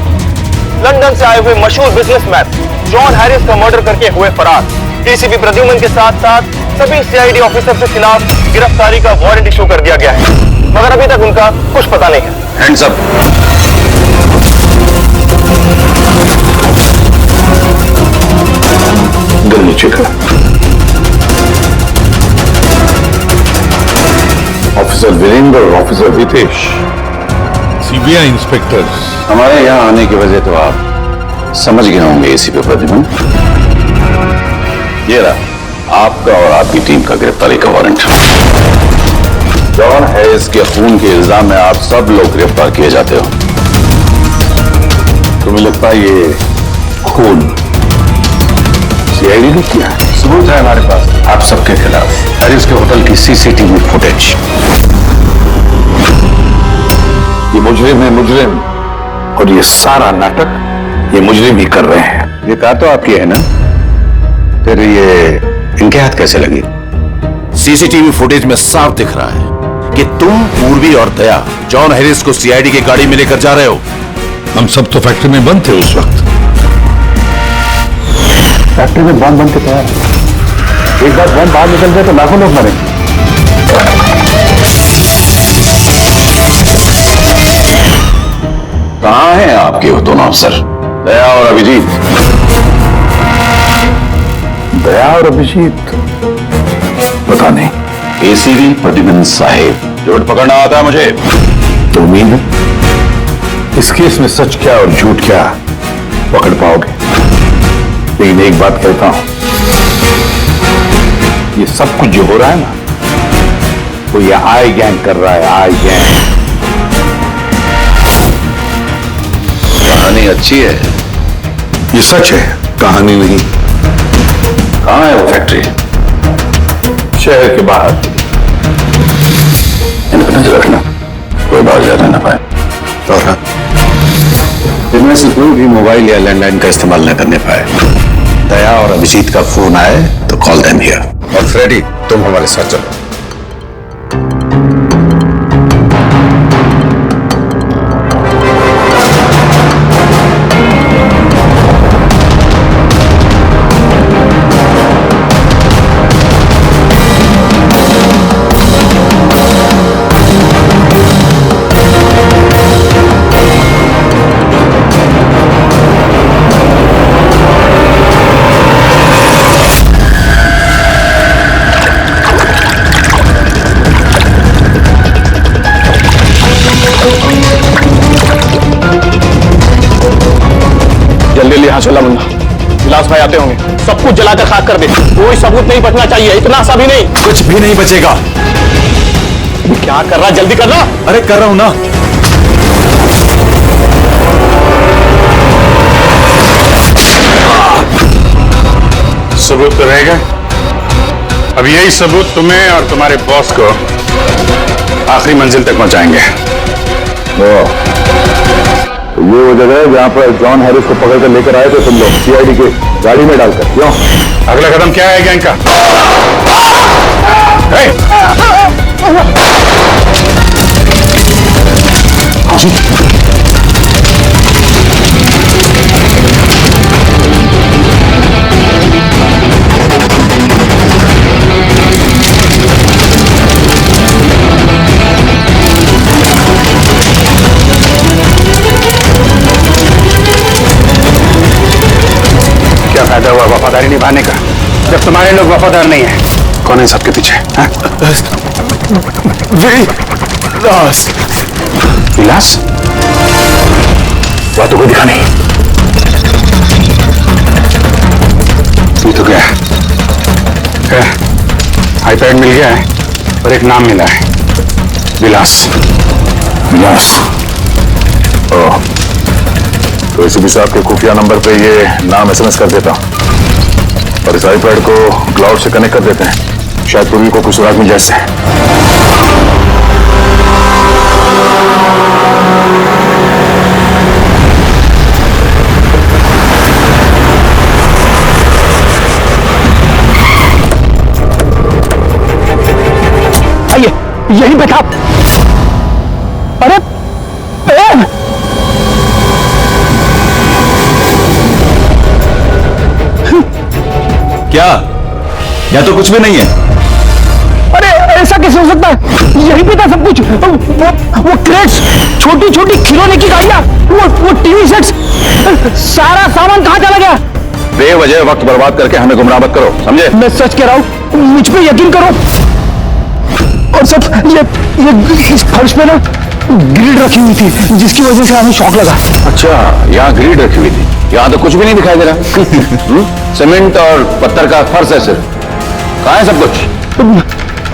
लंदन से आए हुए मशहूर बिजनेसमैन जॉन हैरिस का मर्डर करके हुए फरार। एसीपी प्रद्युमन के साथ साथ सभी सीआईडी ऑफिसर के खिलाफ गिरफ्तारी का वारंट इशू कर दिया गया है, मगर अभी तक उनका कुछ पता नहीं है।
Hands up.
गन नीचे कर।
ऑफिसर वीरेंद्र और ऑफिसर हितेश, सीबीआई इंस्पेक्टर्स।
हमारे यहाँ आने की वजह तो आप समझ गए होंगे एसीपी प्रद्युमन। ये रहा आपका और आपकी टीम का गिरफ्तारी का वारंट। जॉन हैरिस के खून के इल्जाम में आप सब लोग गिरफ्तार किए जाते हो। तुम्हें लगता है ये खून सीआईडी ने किया? सबूत है हमारे पास आप सबके खिलाफ। हैरिस के होटल की सीसीटीवी फुटेज। ये मुजरिम है मुजरिम, और ये सारा नाटक ये मुजरिम ही कर रहे हैं। ये कहा तो आपकी है ना, फिर ये इनके हाथ कैसे लगी?
सीसीटीवी फुटेज में साफ दिख रहा है कि तुम, पूर्वी और दया जॉन हैरिस को सीआईडी की गाड़ी में लेकर जा रहे हो।
हम सब तो फैक्ट्री में बंद थे उस वक्त।
फैक्ट्री में बम बन के तैयार है। एक बार बम बाहर निकल जाए तो लाखों लोग मरेंगे।
कहां हैं आपके वो दोनों अफसर, दया और अभिजीत?
दया और अभिजीत
पता नहीं। एसीपी प्रतिबंध साहिब, झूठ पकड़ना आता है मुझे।
तो उम्मीद है इस केस में सच क्या और झूठ क्या पकड़ पाओगे। लेकिन एक बात कहता हूं, ये सब कुछ जो हो रहा है ना, वो ये आई गैंग कर रहा है। आई गैंग।
कहानी अच्छी है,
ये सच है, कहानी नहीं।
कहां है वो फैक्ट्री?
शहर के बाहर।
इन पर नजर रखना, कोई बाहर जा ना पाए। और इनमें से कोई भी मोबाइल या लैंडलाइन का इस्तेमाल न करने पाए। दया और अभिजीत का फोन आए तो कॉल देम हियर। और फ्रेडी, तुम हमारे साथ चलो।
यहां चला मुन्ना, विलास भाई आते होंगे। सब कुछ जलाकर खाक कर दे, कोई सबूत नहीं बचना चाहिए। इतना सा भी नहीं,
कुछ भी नहीं बचेगा।
क्या कर रहा, जल्दी कर रहा।
अरे कर रहा हूं ना।
सबूत तो रहेगा। अब यही सबूत तुम्हें और तुम्हारे बॉस को आखिरी मंजिल तक पहुंचाएंगे।
ये वो जगह है जहां पर जॉन हैरिस को पकड़ कर लेकर आए थे तुम लोग, सीआईडी के गाड़ी में डालकर। क्यों?
अगला कदम क्या है गैंग का? क्या फायदा हुआ वफादारी निभाने का जब तुम्हारे लोग वफादार नहीं है? कौन है सबके पीछे? विलास। विलास? वह तो कोई दिखा नहीं। तू तो क्या आईपैड मिल गया है और एक नाम मिला है, विलास।
विलास? ओह, तो एसीपी साहब के खुफिया नंबर पे ये नाम एसएमएस कर देता और इस आईपैड को क्लाउड से कनेक्ट कर देते हैं, शायद पूर्वी को कुछ सुराग मिल जाए।
आइए, यहीं पे था। अरे
क्या? या तो कुछ भी नहीं है।
अरे ऐसा कैसे हो सकता है? यहीं पे था सब कुछ। वो क्रेट्स, छोटी छोटी खिलौने की गाड़ियां, वो टीवी सेट्स, सारा सामान कहां चला गया?
बेवजह वक्त बर्बाद करके हमें गुमराह मत करो, समझे?
मैं सच कह रहा हूं, मुझ पे यकीन करो। और सब ये इस फर्श पे ना ग्रिड रखी हुई थी जिसकी वजह से हमें शॉक लगा।
अच्छा, यहाँ ग्रिड रखी हुई थी, यहाँ तो कुछ भी नहीं दिखाई दे रहा। सीमेंट और पत्थर का फर्श है सिर्फ। कहाँ है सब कुछ?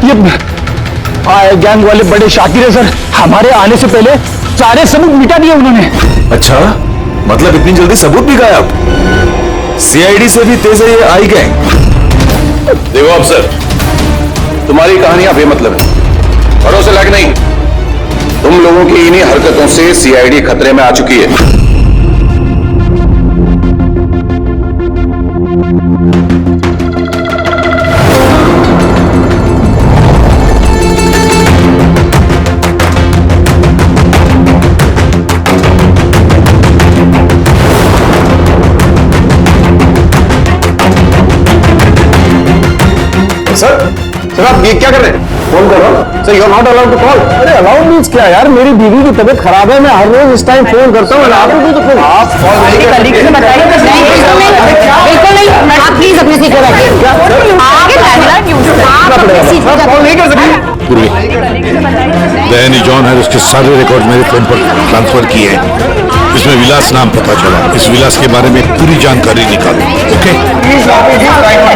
ये गैंग वाले बड़े शातिर है सर, हमारे आने से पहले सारे सबूत मिटा दिए उन्होंने।
अच्छा, मतलब इतनी जल्दी सबूत भी गायब? सीआईडी से भी तेज है ये आई गैंग।
देखो अफसर, तुम्हारी कहानियां बेमतलब है, भरोसे लायक नहीं। तुम लोगों की इन्हीं हरकतों से सीआईडी खतरे में आ चुकी है।
सर आप ये क्या कर रहे हैं? फोन कर रहा हूँ sir, you are not allowed to call. अरे अलाउड मीन्स क्या यार, मेरी बीवी की तबीयत खराब है, मैं हर रोज इस टाइम फोन करता हूँ। आप भी तो फोन, आप कॉल नहीं कर रहे।
बिल्कुल नहीं, आप प्लीज अपनी सीट पर बैठिए।
कॉल नहीं कर सकते।
दैनी जॉन हैरिस के सारे रिकॉर्ड मेरे फोन पर ट्रांसफर किए हैं। इसमें विलास नाम पता चला, इस विलास के बारे में पूरी जानकारी निकालो। ओके?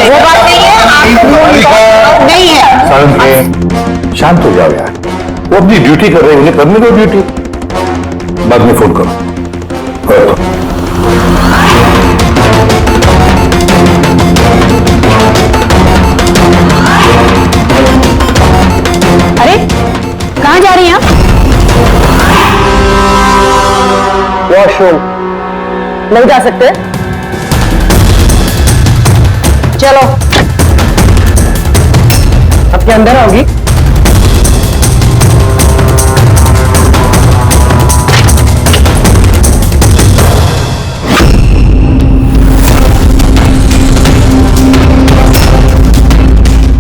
वो बात नहीं है, आप नहीं है।
शांत हो जाओ यार, वो अपनी ड्यूटी कर रहे हैं, उन्हें करने दो ड्यूटी। बाद में फोन करो।
अरे कहाँ जा रही हैं आप?
वॉशरूम
नहीं जा सकते, चलो।
अब क्या अंदर आओगी?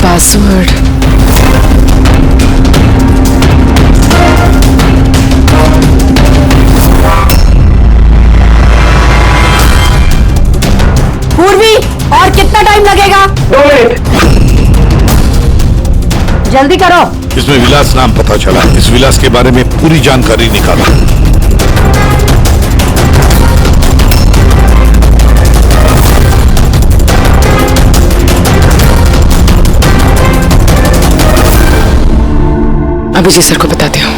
पासवर्ड
पूर्वी, और कितना टाइम लगेगा?
2 मिनट।
जल्दी करो।
इसमें विलास नाम पता चला, इस विलास के बारे में पूरी जानकारी निकालो।
अभी जी सर को बताती हूँ।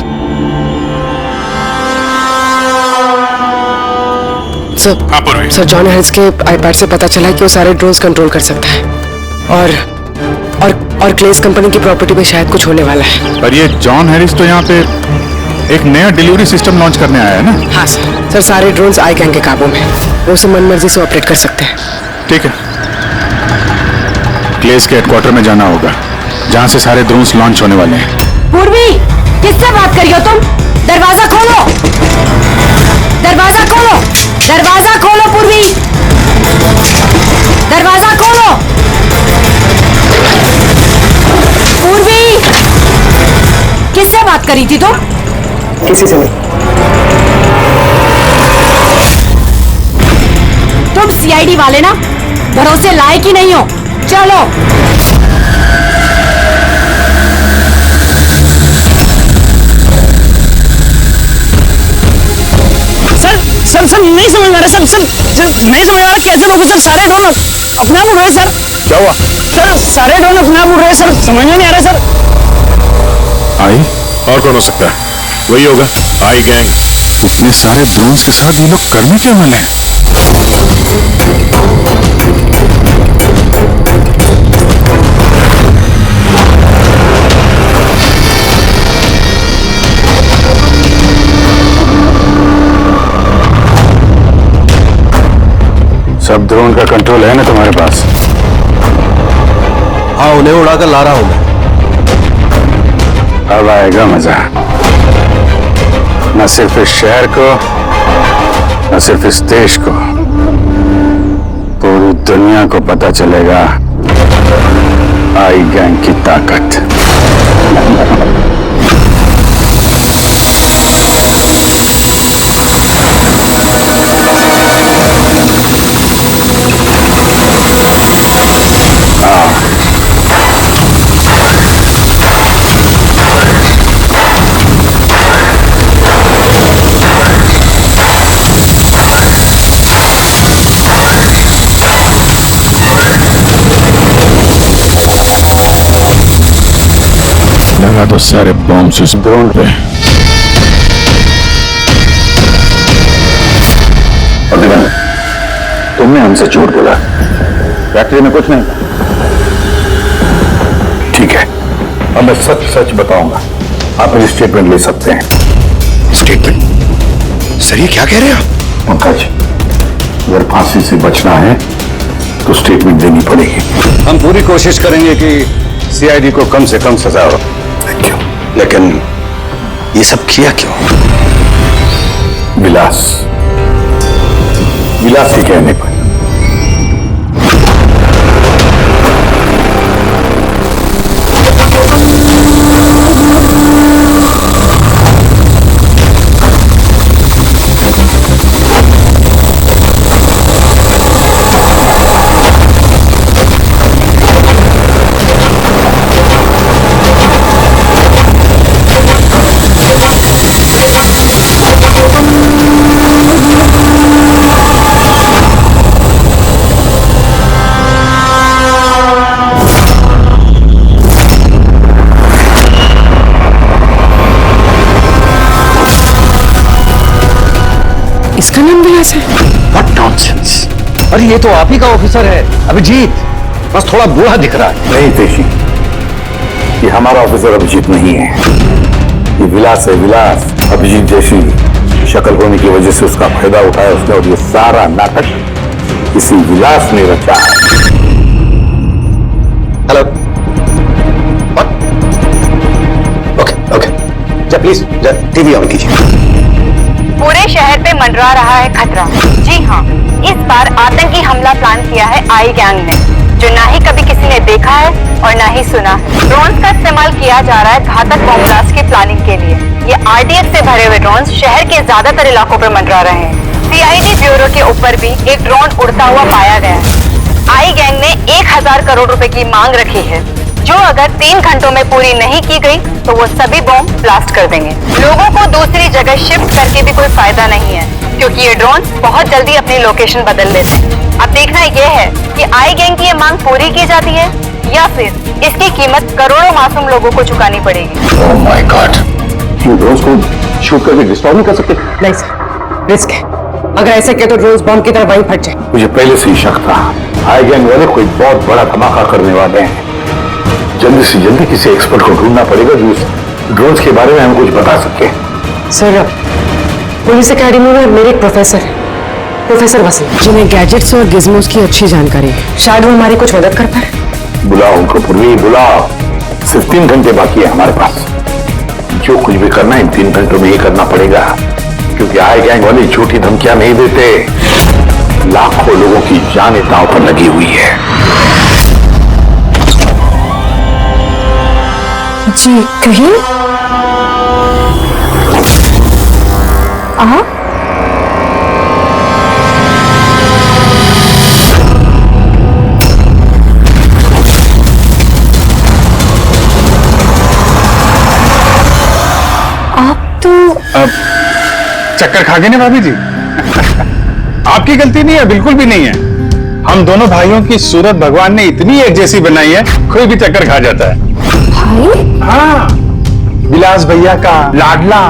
सर जॉन हैरिस के आईपैड से पता चला कि वो सारे ड्रोन्स कंट्रोल कर सकता है और क्लेस कंपनी की प्रॉपर्टी पे शायद कुछ होने वाला है।
पर ये जॉन हैरिस तो यहाँ पे एक नया डिलीवरी सिस्टम लॉन्च करने आया है ना?
हाँ सर सारे ड्रोन्स आई गैंग के काबू में, वो उसे मनमर्जी से ऑपरेट कर सकते हैं।
ठीक है, क्लेस के हेडक्वार्टर में जाना होगा, जहाँ से सारे ड्रोन्स लॉन्च होने वाले हैं।
पूर्वी, किससे बात कर रही हो तुम? दरवाजा खोलो, दरवाजा खोलो, दरवाजा खोलो पूर्वी, दरवाजा खोलो। पूर्वी, किससे बात करी थी तुम?
किसी से नहीं।
तुम सीआईडी वाले ना भरोसे लायक ही नहीं हो। चलो।
सर नहीं समझ में आ रहा सर नहीं समझ आ रहा कैसे लोग सर सारे ड्रोन अपने आप उड़ रहे सर।
क्या हुआ?
सर सारे ड्रोन अपने आप उड़ रहे सर, समझ में नहीं आ रहा सर।
आई? और कौन हो सकता है? वही होगा, आई गैंग। इतने सारे ड्रोन्स के साथ ये लोग करने क्या वाले हैं? सब ड्रोन का कंट्रोल है ना तुम्हारे पास?
हाँ, उन्हें उड़ाकर ला रहा हूं मैं।
अब आएगा मजा, न सिर्फ इस शहर को, न सिर्फ इस देश को, पूरी दुनिया को पता चलेगा आई गैंग की ताकत। गिरा दो सारे बॉम्ब्स उस ड्रोन पे।
और तुमने हमसे झूठ बोला, फैक्ट्री में कुछ नहीं। ठीक है, अब मैं सच सच बताऊंगा, आप मेरी स्टेटमेंट ले सकते हैं।
स्टेटमेंट? सर ये क्या कह रहे हैं आप?
पंकज, अगर फांसी से बचना है तो स्टेटमेंट देनी पड़ेगी।
हम पूरी कोशिश करेंगे कि सीआईडी को कम से कम सजा हो।
क्यों? लेकिन ये सब किया क्यों?
विलास के कहने पर।
इसका नाम विलास है?
What nonsense! अरे ये तो आप ही का ऑफिसर है अभिजीत, बस थोड़ा बूढ़ा दिख रहा है।
नहीं तेशी, ये हमारा ऑफिसर अभिजीत नहीं है, ये विलास है। विलास अभिजीत जैसी शक्ल होने की वजह से उसका फायदा उठाया उसने, और ये सारा नाटक इसी विलास ने रचा है।
हेलो, ओके, जा प्लीज टीवी ऑन कीजिए।
पूरे शहर पे मंडरा रहा है खतरा। जी हाँ, इस बार आतंकी हमला प्लान किया है आई गैंग ने, जो ना ही कभी किसी ने देखा है और ना ही सुना है। ड्रोन्स का इस्तेमाल किया जा रहा है घातक बॉम्ब ब्लास्ट की प्लानिंग के लिए। ये आरडीएक्स से भरे हुए ड्रोन्स शहर के ज्यादातर इलाकों पर मंडरा रहे हैं। सीआईडी ब्यूरो के ऊपर भी एक ड्रोन उड़ता हुआ पाया गया है। आई गैंग ने 1000 करोड़ रुपए की मांग रखी है, जो अगर 3 घंटों में पूरी नहीं की गई तो वो सभी बॉम्ब ब्लास्ट कर देंगे। लोगों को दूसरी जगह शिफ्ट करके भी कोई फायदा नहीं है, क्योंकि ये ड्रोन बहुत जल्दी अपनी लोकेशन बदल लेते हैं। अब देखना ये है कि आई गैंग की ये मांग पूरी की जाती है या फिर इसकी कीमत करोड़ों मासूम लोगों को चुकानी पड़ेगी।
Oh my God, in drones को शूट करके डिस्ट्रॉय नहीं कर सकते?
नहीं सर, रिस्क है। अगर ऐसे किया तो ड्रोन्स बॉम्ब की तरह वहीं फट जाए।
मुझे पहले से ही शक था, आई गैंग वाले कोई बहुत बड़ा धमाका करने वाले हैं। जल्दी से जल्दी किसी एक्सपर्ट को ढूंढना पड़ेगा जो इस ड्रोन्स के बारे में हमें कुछ बता सके।
सर, पुलिस अकेडमी में मेरे एक प्रोफेसर है, प्रोफेसर वसीम, जिन्हें गैजेट्स और गिज़मोस की अच्छी जानकारी है। शायद वो हमारी कुछ मदद कर पाए।
बुलाओ उनको पूर्वी, बुलाओ। सिर्फ 3 घंटे बाकी है हमारे पास। जो कुछ भी करना है इन 3 घंटों में ही करना पड़ेगा, क्योंकि आई गैंग वाले झूठी धमकियां नहीं देते। लाखों लोगों की जान दांव पर लगी हुई है।
जी कहिए। आप तो
चक्कर खा गए ना भाभी जी? आपकी गलती नहीं है, बिल्कुल भी नहीं है। हम दोनों भाइयों की सूरत भगवान ने इतनी एक जैसी बनाई है, कोई भी चक्कर खा जाता है।
भाई?
हाँ, विलास भैया का लाडला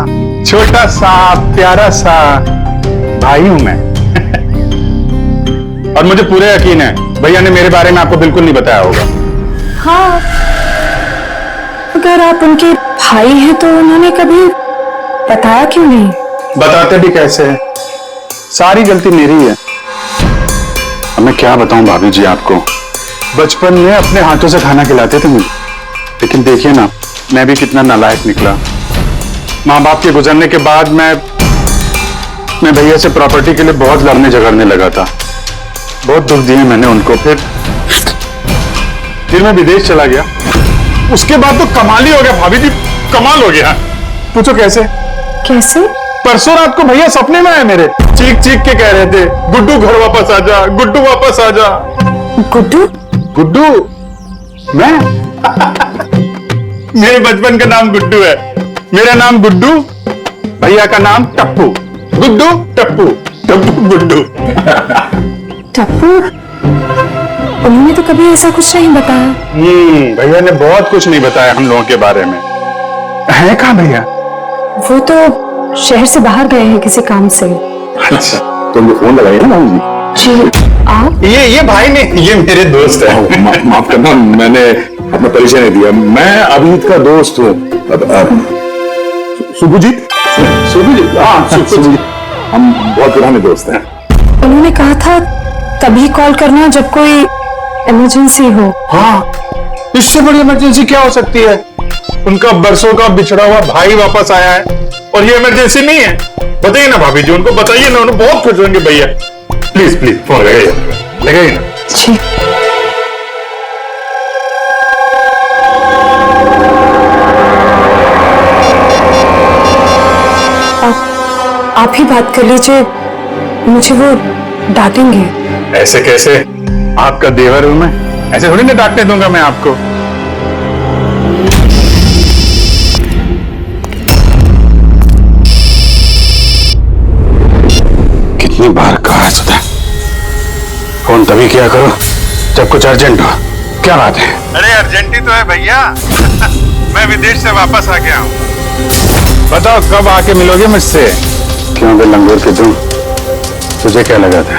छोटा सा प्यारा सा भाई हूं मैं। और मुझे पूरे यकीन है भैया ने मेरे बारे में आपको बिल्कुल नहीं बताया होगा।
हाँ, अगर आप उनके भाई हैं तो उन्होंने कभी बताया क्यों नहीं?
बताते भी कैसे है, सारी गलती मेरी है। अब मैं क्या बताऊं भाभी जी आपको, बचपन में अपने हाथों से खाना खिलाते थे मुझे, लेकिन देखिए ना मैं भी कितना नालायक निकला। माँ बाप के गुजरने के बाद मैं भैया से प्रॉपर्टी के लिए बहुत लड़ने झगड़ने लगा था। बहुत दुख दिए मैंने उनको। फिर मैं विदेश चला गया। उसके बाद तो कमाल ही हो गया भाभी जी, कमाल हो गया। पूछो कैसे?
कैसे?
परसों रात को भैया सपने में आए मेरे, चीख चीख के कह रहे थे, गुड्डू घर वापस आ जा, गुड्डू वापस आ जा।
गुड्डू?
गुड्डू? मैं? मेरे बचपन का नाम गुड्डू है। मेरा नाम गुड्डू, भैया का नाम टप्पू। गुड्डू टप्पू, टप्पू गुड्डू।
टप्पू? उन्होंने तो कभी ऐसा कुछ नहीं बताया।
भैया ने बहुत कुछ नहीं बताया हम लोगों के बारे में। है कहाँ भैया?
वो तो शहर से बाहर गए हैं किसी काम से।
अच्छा, तुमने फोन लगाया ना जी?
जी आप?
ये भाई ने, ये मेरे दोस्त है। माफ करना, मैंने अपना परिचय नहीं दिया। मैं अभिजीत का दोस्त हूँ। सुभजीत? सुभजीत, हाँ सुभजीत। हम बहुत पुराने दोस्त हैं।
उन्होंने कहा था तभी कॉल करना जब कोई इमरजेंसी हो।
हाँ, इससे बड़ी इमरजेंसी क्या हो सकती है? उनका बरसों का बिछड़ा हुआ भाई वापस आया है और ये इमरजेंसी नहीं है। बताइए ना भाभी जी, उनको बताइए ना, उन्हें बहुत खुश होंगे भैया। प्लीज प्लीज फोन लगाइए ना।
जी। आप ही बात कर लीजिए, मुझे वो डांटेंगे।
ऐसे कैसे? आपका देवर हूं मैं, ऐसे थोड़ी ना डांटने दूंगा मैं आपको। कितनी बार कहा है सुधा, फोन तभी किया करो जब कुछ अर्जेंट हो। क्या बात है?
अरे अर्जेंटी तो है भैया। मैं विदेश से वापस आ गया हूँ।
बताओ कब आके मिलोगे मुझसे? क्यों बे लंगूर के तुम, तुझे क्या लगा था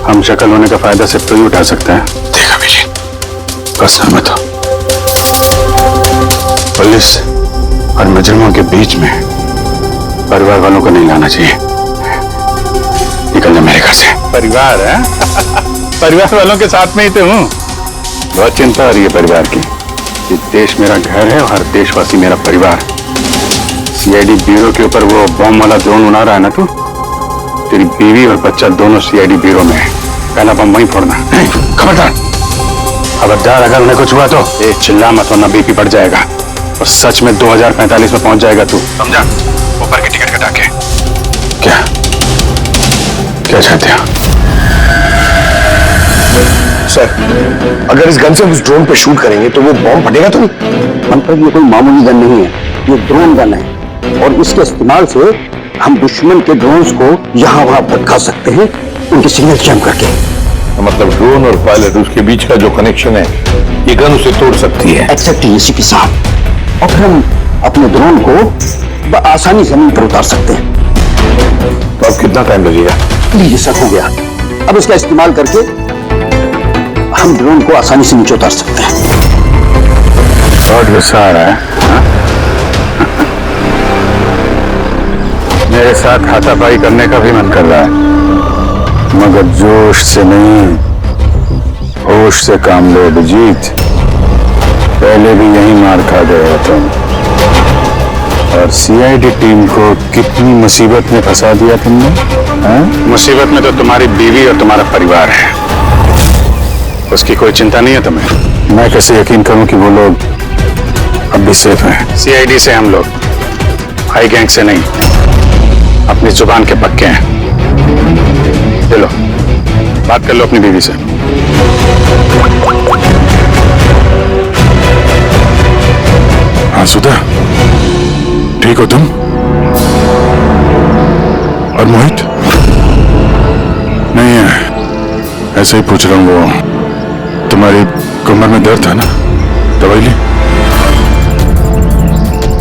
हम शक्ल होने का फायदा सिर्फ तो ही उठा सकते हैं? देखा अभिजीत, बस मत हो। पुलिस और मुजरिमों के बीच में परिवार वालों को नहीं लाना चाहिए। निकल जा मेरे घर से। परिवार है? परिवार वालों के साथ में ही तो हूँ। बहुत चिंता हो रही है परिवार की। ये देश मेरा घर है और हर देशवासी मेरा परिवार। सीआईडी ब्यूरो के ऊपर वो बॉम्ब वाला ड्रोन उड़ा रहा है ना तू? तेरी बीवी और बच्चा दोनों सीआईडी ब्यूरो में है। पहला बम वहीं फोड़ना। खबरदार, खबरदार, अगर उन्हें कुछ हुआ तो चिल्ला मत वरना बीपी बढ़ जाएगा और सच में 2045 में पहुंच जाएगा तू, समझा? ऊपर की टिकट कटा के। क्या क्या चाहते हो?
सर, अगर इस गन से उस ड्रोन पे शूट करेंगे तो वो बॉम्ब फटेगा तो नहीं? हम पर ये कोई मामूली गन नहीं है, ये ड्रोन गन है और इसके इस्तेमाल से हम दुश्मन के ड्रोन्स को यहाँ वहाँ भटका सकते हैं, उनके सिग्नल जैम करके।
मतलब ड्रोन और पायलट, उसके बीच का जो कनेक्शन है, ये गन उसे तोड़ सकती है।
एक्जेक्टली इसी के साथ। और फिर हम अपने ड्रोन को आसानी जमीन पर उतार सकते हैं।
तो अब कितना टाइम लगेगा?
ये सब हो गया, अब इसका इस्तेमाल करके हम ड्रोन को आसानी से नीचे उतार सकते हैं।
बहुत गुस्सा आ रहा है हा? मेरे साथ हाथापाई करने का भी मन कर रहा है, मगर जोश से नहीं, होश से काम लो अभिजीत। पहले भी यही मार खा गए हो तुम और सीआईडी टीम को कितनी मुसीबत में फंसा दिया तुमने। मुसीबत में तो तुम्हारी बीवी और तुम्हारा परिवार है, उसकी कोई चिंता नहीं है तुम्हें। मैं कैसे यकीन करूं कि वो लोग अब भी सेफ हैं? सीआईडी से हम लोग, हाई गैंग से नहीं, अपनी जुबान के पक्के हैं। चलो बात कर लो अपनी बीवी से। हाँ सुधा, ठीक हो तुम? और मोहित? नहीं है, ऐसे ही पूछ रहा हूँ। वो तुम्हारी कमर में दर्द था ना, दवाई ली?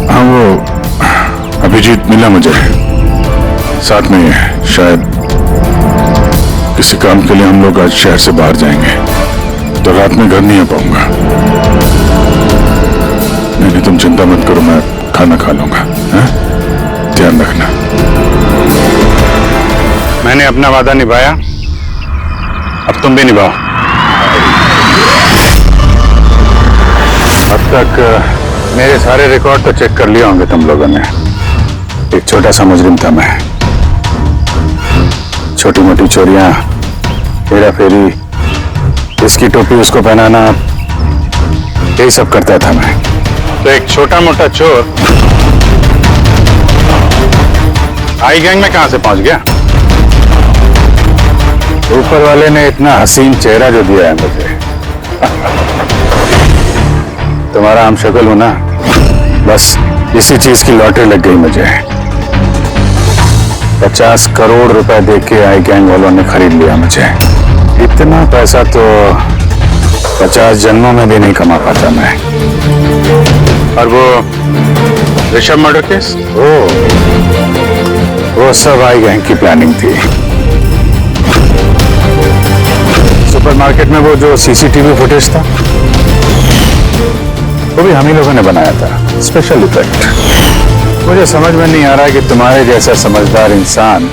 हाँ, वो अभिजीत मिला मुझे, साथ में है। शायद किसी काम के लिए हम लोग आज शहर से बाहर जाएंगे, तो रात में घर नहीं आ पाऊंगा। नहीं, तुम चिंता मत करो, मैं खाना खा लूंगा। ध्यान रखना। मैंने अपना वादा निभाया, अब तुम भी निभाओ। अब तक मेरे सारे रिकॉर्ड तो चेक कर लिए होंगे तुम लोगों ने। एक छोटा सा मुजरिम था मैं, छोटी मोटी चोरियां, हेरा फेरी, इसकी टोपी उसको पहनाना, यही सब करता था मैं। तो एक छोटा मोटा चोर आई गैंग में कहां से पहुंच गया? ऊपर वाले ने इतना हसीन चेहरा जो दिया है मुझे, तुम्हारा हम शक्ल हो ना, बस इसी चीज की लॉटरी लग गई मुझे। 50 करोड़ रुपए देके आई गैंग वालों ने खरीद लिया मुझे। इतना पैसा तो 50 जन्मों में भी नहीं कमा पाता मैं। और वो ऋषभ मर्डर केस? वो सब आई गैंग की प्लानिंग थी। सुपरमार्केट में वो जो सीसीटीवी फुटेज था वो भी हम ही लोगों ने बनाया था, स्पेशल इफेक्ट। मुझे समझ में नहीं आ रहा कि तुम्हारे जैसा समझदार इंसान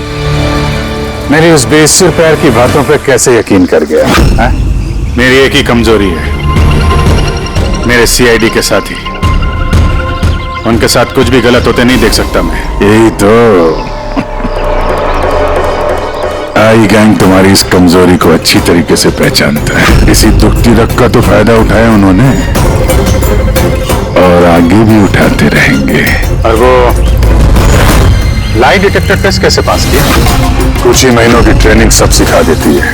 मेरी उस बेसुर पैर की बातों पे कैसे यकीन कर गया है? मेरी एक ही कमजोरी है, मेरे सीआईडी के साथी। उनके साथ कुछ भी गलत होते नहीं देख सकता मैं। यही तो आई गैंग तुम्हारी इस कमजोरी को अच्छी तरीके से पहचानता है। इसी दुखती रख का तो फायदा उठाया उन्होंने और आगे भी उठाते रहेंगे। और वो लाई डिटेक्टर टेस्ट कैसे पास किया? कुछ ही महीनों की ट्रेनिंग सब सिखा देती है,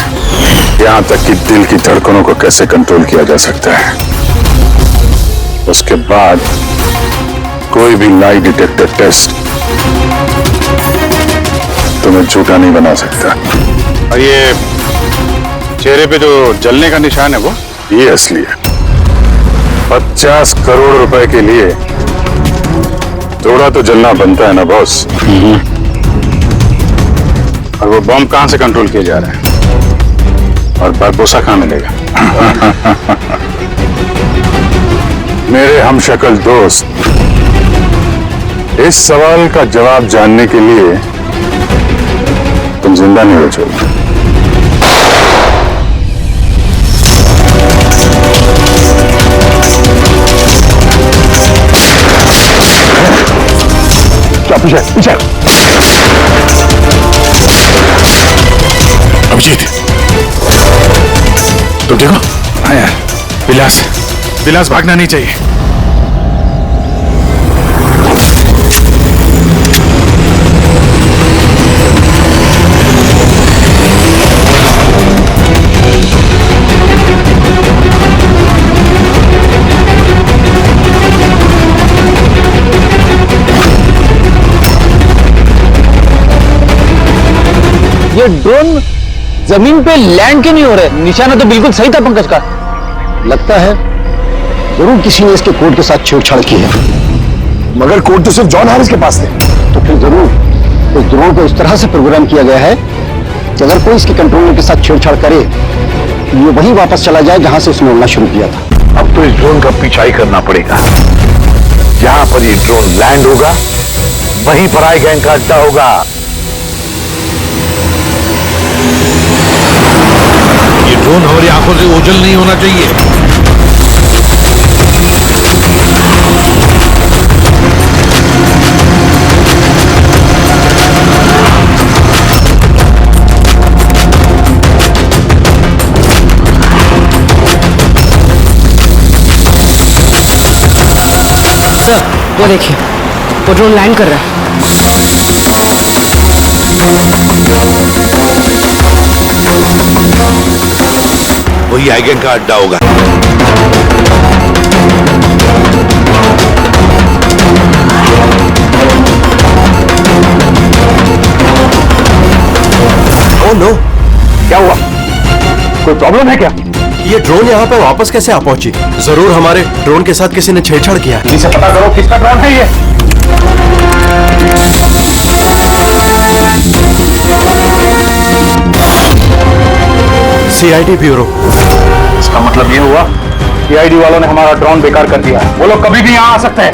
यहाँ तक कि दिल की धड़कनों को कैसे कंट्रोल किया जा सकता है। उसके बाद कोई भी लाई डिटेक्टर टेस्ट तुम्हें झूठा नहीं बना सकता। और ये चेहरे पे जो जलने का निशान है वो ये असली है। 50 करोड़ रुपए के लिए थोड़ा तो जलना बनता है ना बॉस। और वो बॉम्ब कहां से कंट्रोल किया जा रहा है और बारबोसा कहां मिलेगा? मेरे हमशक्ल दोस्त, इस सवाल का जवाब जानने के लिए तुम जिंदा नहीं बचोगे। पीछे पीछे। अभिजीत तुम देखो। हाँ यार, विलास भागना नहीं चाहिए।
ये ड्रोन जमीन पे लैंड क्यों नहीं हो रहे? निशाना तो बिल्कुल सही था पंकज का।
लगता है जरूर किसी ने इसके कोड के साथ छेड़छाड़ की है, मगर कोड तो सिर्फ जॉन हैरिस के पास थे। तो फिर जरूर इस ड्रोन को इस तरह से प्रोग्राम किया गया है कि अगर कोई इसके कंट्रोलर के साथ छेड़छाड़ करे तो ये वहीं वापस चला जाए जहां से उसने उड़ना शुरू किया था।
अब तो इस ड्रोन का पीछा ही करना पड़ेगा। जहां पर ये ड्रोन लैंड होगा वहीं पर आई गैंग का अड्डा होगा।
ये ड्रोन हमारी आंखों से ओझल नहीं होना चाहिए।
सर वो देखिए, वो ड्रोन लैंड कर रहा है।
वही आई गैंग का अड्डा होगा।
ओह नो,
क्या हुआ? कोई प्रॉब्लम है क्या?
ये ड्रोन यहाँ पर वापस कैसे आ पहुंची? जरूर हमारे ड्रोन के साथ किसी ने छेड़छाड़ किया है।
इसे पता करो किसका ड्रोन है ये।
CID bureau.
इसका मतलब ये हुआ सीआईडी वालों ने हमारा ड्रोन बेकार कर दिया है। वो लोग कभी भी यहाँ आ सकते हैं।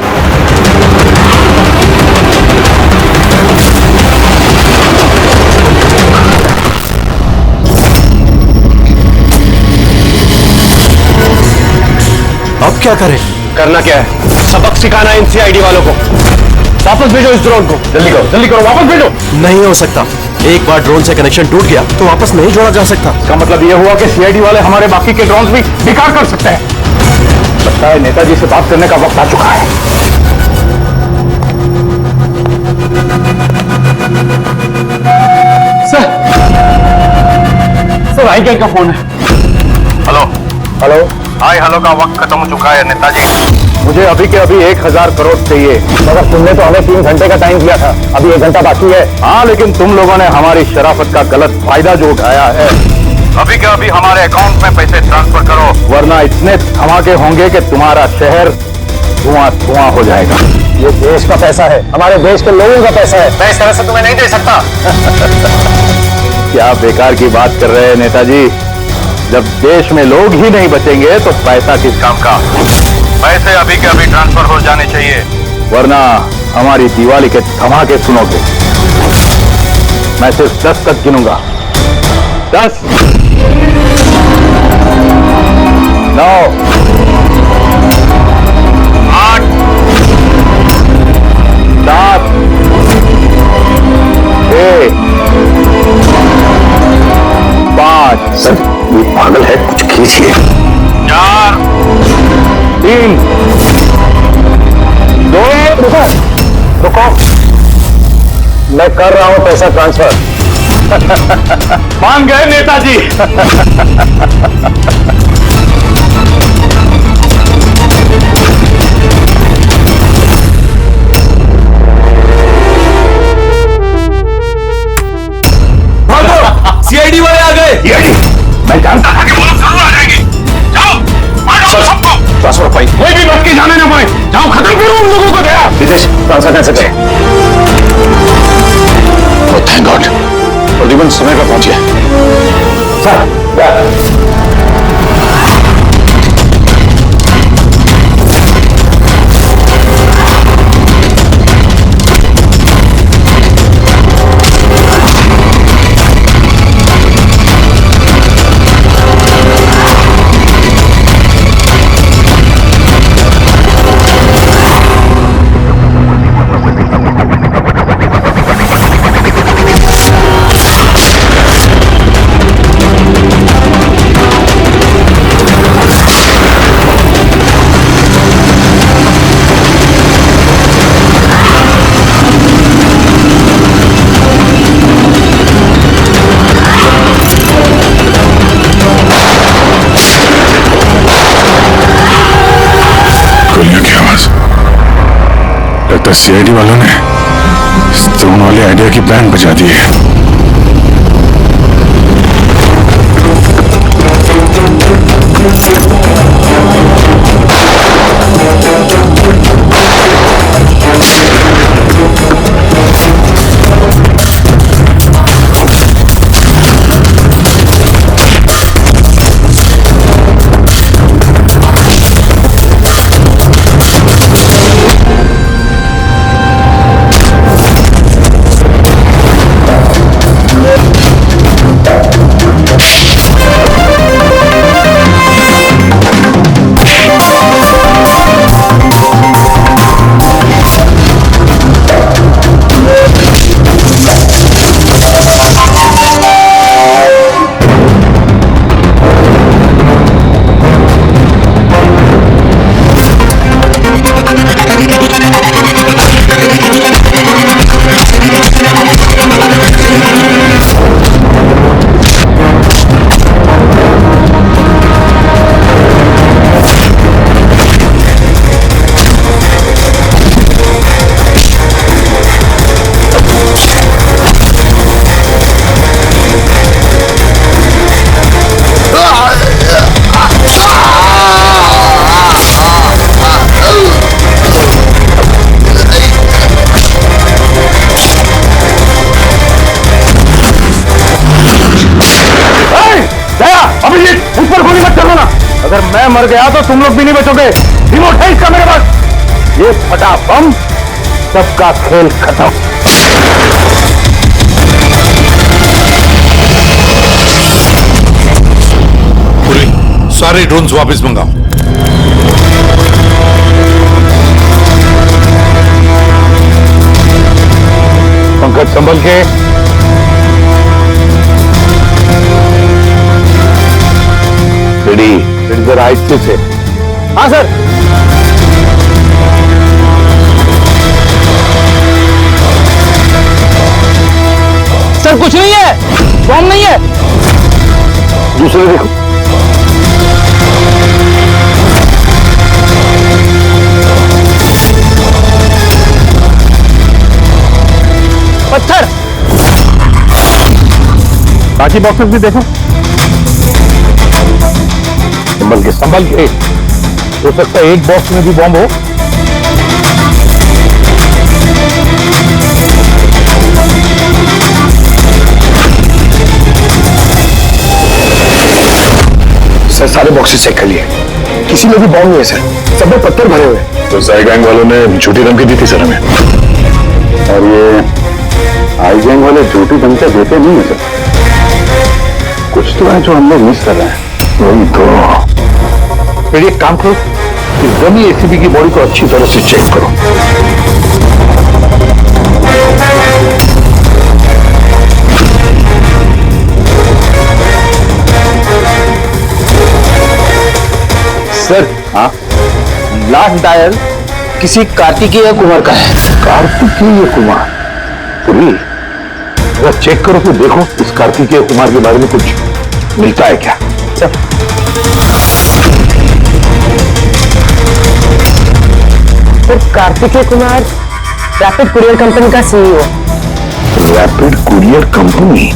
अब क्या करें?
करना क्या है? सबक सिखाना है इन सीआईडी वालों को। वापस भेजो इस ड्रोन को।
जल्दी करो वापस भेजो।
नहीं हो सकता। एक बार ड्रोन से कनेक्शन टूट गया तो वापस नहीं जोड़ा जा सकता।
इसका मतलब ये हुआ कि सीआईडी वाले हमारे बाकी के ड्रोन्स भी बेकार कर सकते हैं। लगता है नेताजी से बात करने का वक्त आ चुका है।
सर आई गैंग का फोन है।
हेलो।
हाय हेलो का वक्त खत्म हो चुका है नेताजी।
मुझे अभी के अभी 1000 करोड़ चाहिए। मगर तुमने तो हमें 3 घंटे का टाइम दिया था, अभी 1 घंटा बाकी है। हाँ, लेकिन तुम लोगों ने हमारी शराफत का गलत फायदा जो उठाया है।
अभी के अभी हमारे अकाउंट में पैसे ट्रांसफर करो,
वरना इतने धमाके होंगे कि तुम्हारा शहर धुआं धुआं हो जाएगा।
ये देश का पैसा है, हमारे देश के लोगों का पैसा है।
मैं इस तरह से तुम्हें नहीं दे सकता।
क्या बेकार की बात कर रहे हैं नेताजी? जब देश में लोग ही नहीं बचेंगे तो पैसा किस काम का?
पैसे अभी के अभी ट्रांसफर हो जाने चाहिए,
वरना हमारी दिवाली के धमाके सुनोगे। मैं सिर्फ 10 तक गिनूंगा। 10, 9,
8,
7, 6, 5।
सर ये पागल है, कुछ खींचिए।
4,
3, 2। रुको, मैं कर रहा हूं पैसा ट्रांसफर। मान गए नेताजी।
सीआईडी वाले आ गए।
सीआईडी? मैं जानता था कि वो लोग जरूर आ जाएंगे। जाओ, मारो सबको।
ट्रांसफर भाई,
कोई भी बात की जाने ना पाए। जाओ, खत्म करो उन लोगों को। गया
विदेश ट्रांसफर कैसे करें? थैंक गॉड, प्रदीपन समय पर पहुंचे। सर
सीआईडी वालों ने इस ड्रोन वाले आइडिया की बैंड बजा दी है।
अगर मैं मर गया तो तुम लोग भी नहीं बचोगे। रिमोट है इसका मेरे पास। ये फटा बम, सबका खेल खत्म।
पूरी सारे ड्रोन्स वापस मंगाओ।
पंकज संभल के। रेडी, जरा आइट से। हाँ सर।
सर कुछ नहीं है, बॉम्ब नहीं है।
दूसरे देखो।
पत्थर।
बाकी बॉक्सेस भी देखो। संभल के। हो सकता है एक बॉक्स में भी बॉम्ब हो।
सर सारे बॉक्सेस चेक कर लिए, किसी में भी बॉम्ब नहीं है सर, सब में पत्थर भरे हुए।
तो साई गैंग वालों ने झूठी धमकी दी थी सर हमें, और ये आई गैंग वाले झूठी धमकियां देते नहीं है सर। कुछ तो है जो हम लोग मिस कर रहे हैं। वही तो। फिर एक काम करो, इस डमी एसीपी की बॉडी को अच्छी तरह से चेक करो।
सर हाँ, लास्ट डायल किसी कार्तिकेय कुमार का है।
कार्तिकेय कुमार? पूरी अगर चेक करो तो देखो इस कार्तिकेय कुमार के बारे में कुछ मिलता है क्या।
Sir Kartikeya Kumar rapid courier company का सीईओ।
Rapid courier company?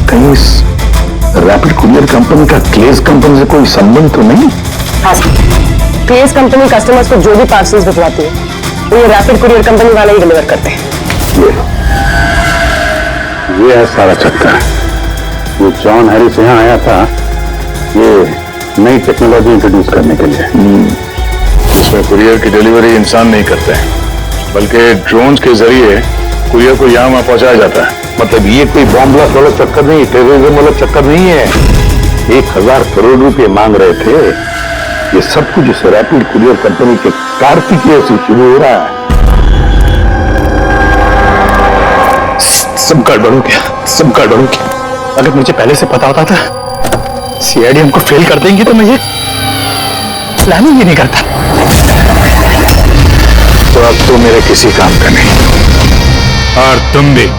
कहीं इस रैपिड कुरियर कंपनी का क्लेस कंपनी से कोई संबंध तो नहीं?
हाँ सर, क्लेस कंपनी कस्टमर्स को जो भी पार्सल्स भिजवाती है वो ये रैपिड कुरियर कंपनी वाले ही डिलीवर करते हैं।
ये है सारा चक्कर। ये जॉन हैरिस यहाँ आया था ये नई टेक्नोलॉजी इंट्रोड्यूस करने के लिए। इसमें कुरियर की डिलीवरी इंसान नहीं करते हैं, बल्कि ड्रोन्स के जरिए कुरियर को यहाँ वहाँ पहुंचाया जाता है। मतलब ये कोई बॉम्ब ब्लास्ट वाला चक्कर नहीं, टेररिज्म वाला चक्कर नहीं है। 1000 करोड़ रुपए मांग रहे थे। ये सब कुछ इस रैपिड कुरियर कंपनी के कार्तिकेय से शुरू हो रहा है।
सब गड़बड़ हो गया, सब गड़बड़ हो गया। अगर मुझे पहले से पता होता था सीआईडी हमको फेल कर देंगे तो मैं ये प्लानिंग ही नहीं करता।
तो अब तो मेरे किसी काम का नहीं, और तुम भी।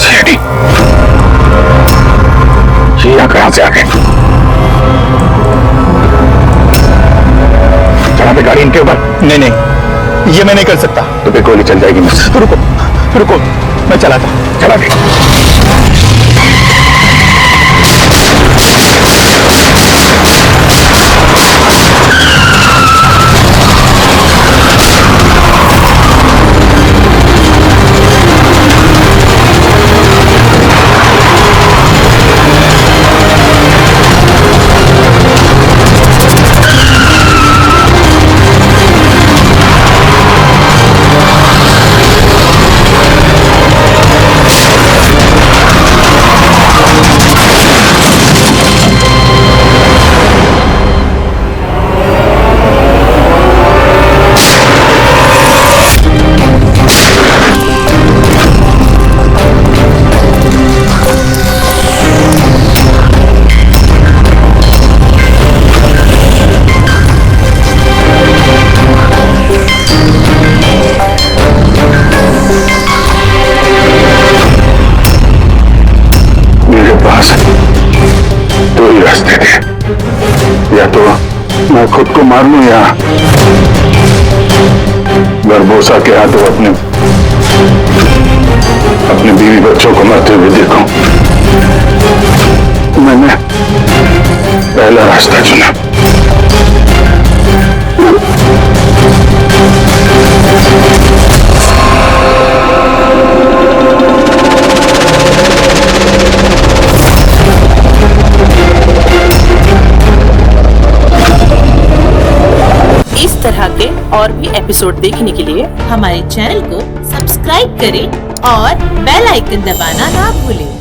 सीआईडी यहाँ कहां से आ गए? चला पे गाड़ी इनके ऊपर।
नहीं नहीं, ये मैं नहीं कर सकता।
तो फिर गोली चल जाएगी मुझसे।
तो रुको रुको, मैं चलाता।
चला दे। या तो मैं खुद को मार लूं या बरबोसा के हाथों अपने बीवी बच्चों को मरते हुए देखूं। मैंने पहला रास्ता चुना।
इस तरह के और भी एपिसोड देखने के लिए हमारे चैनल को सब्सक्राइब करें और बेल आइकन दबाना ना भूलें।